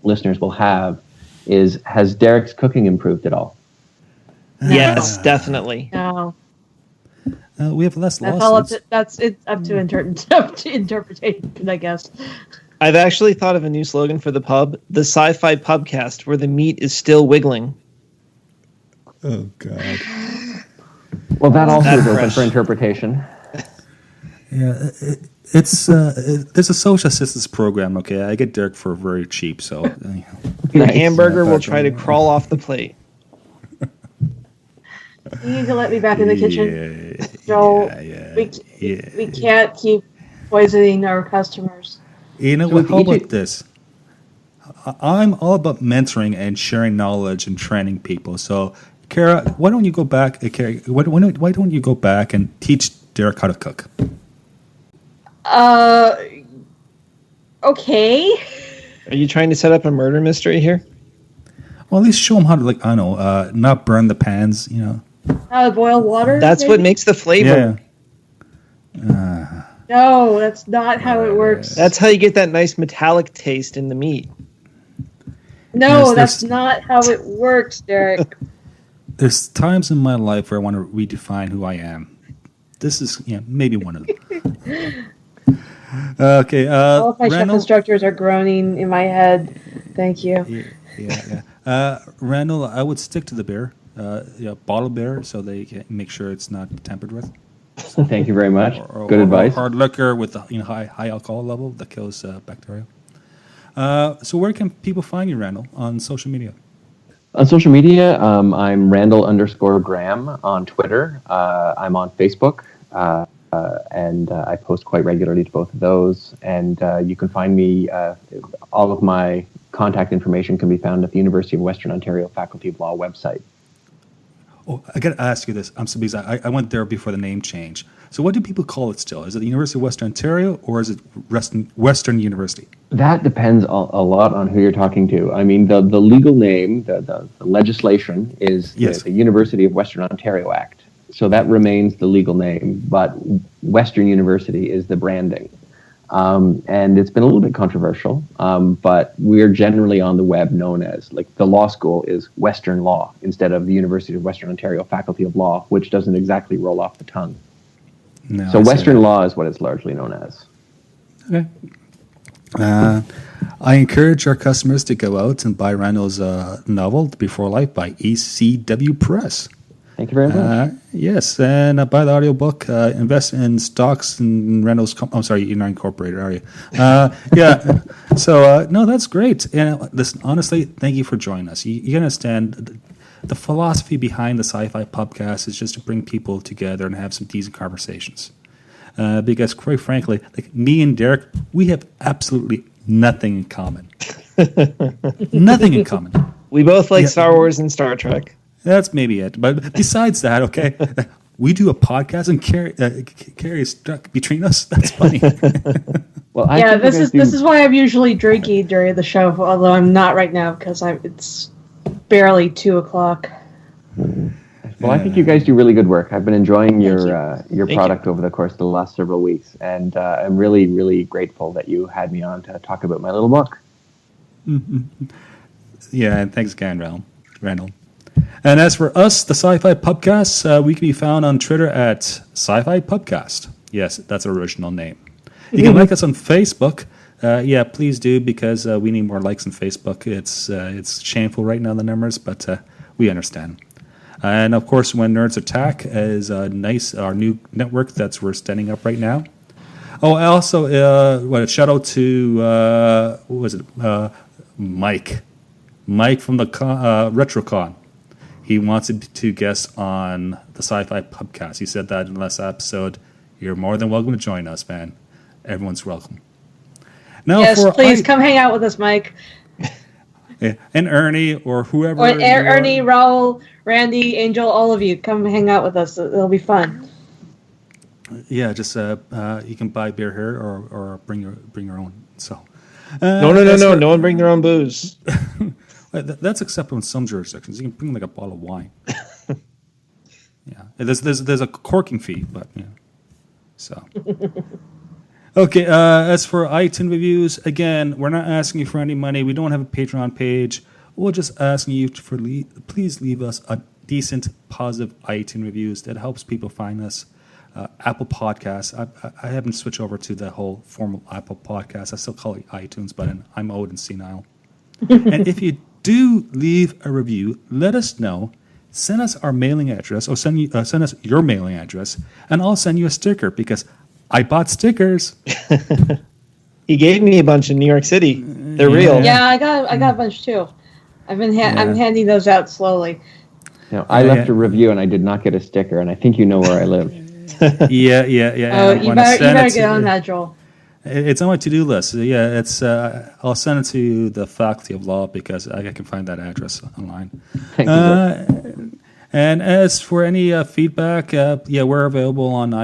listeners will have is: has Derek's cooking improved at all? No. Yes, definitely. No. We have less That's lawsuits. up to interpretation, I guess. I've actually thought of a new slogan for the pub: the SciFi Pubcast, where the meat is still wiggling. Oh God. Well, that also is open for interpretation. Yeah, it's there's a social assistance program. Okay, I get Derek for very cheap, so The hamburger will try to crawl off the plate. You need to let me back in the kitchen. So we can't keep poisoning our customers. You know what? How about this? I'm all about mentoring and sharing knowledge and training people. So, Kara, why don't you go back? Why don't you go back and teach Derek how to cook? Okay. Are you trying to set up a murder mystery here? Well, at least show him how to, not burn the pans. How to boil water? That's maybe? what makes the flavor. Yeah. No, that's not how it works. That's how you get that nice metallic taste in the meat. No, that's not how it works, Derek. There's times in my life where I want to redefine who I am. This is maybe one of them. Okay. All of my chef Randall, instructors are groaning in my head. Thank you. Yeah. Randall, I would stick to the beer, bottled beer, so they can make sure it's not tampered with. Thank you very much. Good advice. Hard liquor with high alcohol level that kills bacteria. So where can people find you, Randall, on social media? On social media, I'm Randal_Graham on Twitter. I'm on Facebook, and I post quite regularly to both of those. And you can find me, all of my contact information can be found at the University of Western Ontario Faculty of Law website. Oh, I got to ask you this. I'm so busy. I went there before the name change. So what do people call it still? Is it the University of Western Ontario or is it Western University? That depends a lot on who you're talking to. I mean, the legal name, the legislation is the University of Western Ontario Act. So that remains the legal name, but Western University is the branding. And it's been a little bit controversial, but we're generally on the web known as, the law school is Western Law instead of the University of Western Ontario Faculty of Law, which doesn't exactly roll off the tongue. No, so Western Law is what it's largely known as. Okay. I encourage our customers to go out and buy Randall's novel, Beforelife, by ECW Press. Thank you very much. Yes, and buy the audiobook, invest in stocks and Randall's... I'm sorry, you're not incorporated, are you? Yeah. So, no, that's great. And listen, honestly, thank you for joining us. You understand the philosophy behind the SciFi Pubcast is just to bring people together and have some decent conversations. Because, quite frankly, me and Derek, we have absolutely nothing in common. Nothing in common. We both like Star Wars and Star Trek. That's maybe it. But besides that, okay, we do a podcast and Carrie is stuck between us. That's funny. Well, this is why I'm usually drinking during the show, although I'm not right now because it's barely 2:00. Well, I think you guys do really good work. I've been enjoying your product you. over the course of the last several weeks, and I'm really, really grateful that you had me on to talk about my little book. Yeah, and thanks again, Randall. And as for us, the SciFi Pubcast, we can be found on Twitter at SciFi Pubcast. Yes, that's our original name. You can like us on Facebook. Please do, because we need more likes on Facebook. It's shameful right now, the numbers, but we understand. And of course, When Nerds Attack is our new network we're standing up right now. Oh, also, a shout out to Mike from the RetroCon. He wants to guest on the SciFi Pubcast. He said that in the last episode. You're more than welcome to join us, man. Everyone's welcome. Now, yes, please come hang out with us, Mike. And Ernie or whoever. Or Ernie, Raul, Randy, Angel, all of you, come hang out with us. It'll be fun. Yeah, just you can buy beer here or bring your own. So. No one bring their own booze. That's acceptable in some jurisdictions. You can bring like a bottle of wine. Yeah, there's a corking fee, but yeah. So. Okay, as for iTunes reviews, again, we're not asking you for any money. We don't have a Patreon page. We're just asking you please leave us a decent, positive iTunes reviews. That helps people find us. Apple Podcasts. I haven't switched over to the whole formal Apple Podcast. I still call it iTunes, but I'm old and senile. And if you do leave a review, let us know. Send us our mailing address, or send us your mailing address, and I'll send you a sticker because I bought stickers. He gave me a bunch in New York City. They're real. Yeah, I got a bunch too. I'm handing those out slowly. I left a review and I did not get a sticker, and I think you know where I live. Yeah. Oh, you better get on that, Joel. It's on my to-do list. Yeah, it's. I'll send it to the Faculty of Law because I can find that address online. Thank you. And as for any feedback, we're available on.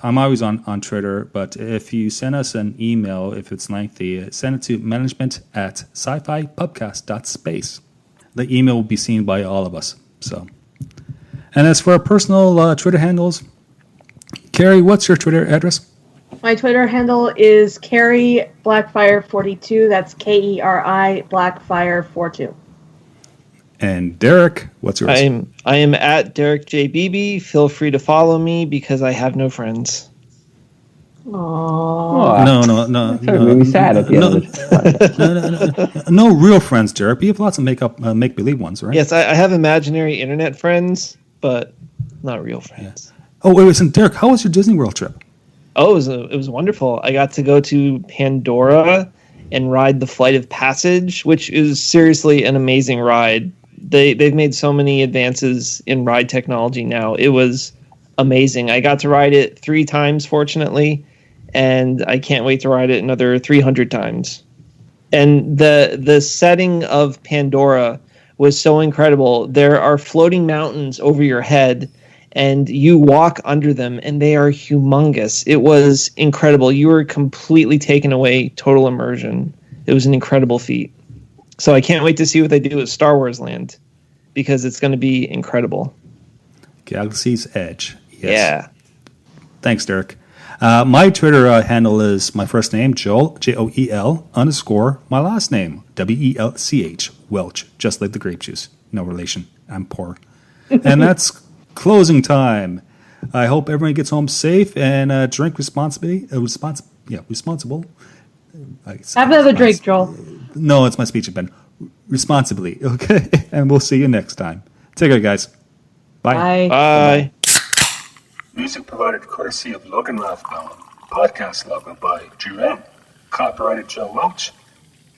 I'm always on Twitter, but if you send us an email, if it's lengthy, send it to management@scifipubcast.space. The email will be seen by all of us. So, and as for our personal Twitter handles, Carrie, what's your Twitter address? My Twitter handle is Carrie Blackfire42. That's KERI Blackfire42. And Derek, what's yours? I am at Derek J. Beebe. Feel free to follow me because I have no friends. Aww. No. That made me sad at the end of the No real friends, Derek. You have lots of make-believe ones, right? Yes, I have imaginary internet friends, but not real friends. Yeah. Oh, wait, listen, Derek, how was your Disney World trip? Oh, it was wonderful. I got to go to Pandora and ride the Flight of Passage, which is seriously an amazing ride. They've made so many advances in ride technology now. It was amazing. I got to ride it 3 times, fortunately, and I can't wait to ride it another 300 times. And the setting of Pandora was so incredible. There are floating mountains over your head, and you walk under them, and they are humongous. It was incredible. You were completely taken away, total immersion. It was an incredible feat. So I can't wait to see what they do at Star Wars Land, because it's going to be incredible. Galaxy's Edge. Yes. Yeah. Thanks, Derek. My Twitter handle is my first name, Joel, Joel, _ my last name, Welch, Welch, just like the grape juice. No relation. I'm poor. And that's closing time. I hope everyone gets home safe and drink responsibly. Responsible. Have a drink, Joel. No, it's my speech impediment. Responsibly, okay? And we'll see you next time. Take care, guys. Bye. Bye. Music provided courtesy of Logan Rathbone. Podcast logo by Drew. Copyrighted Joe Welch.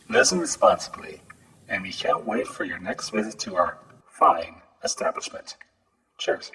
Listen responsibly. And we can't wait for your next visit to our fine establishment. Cheers.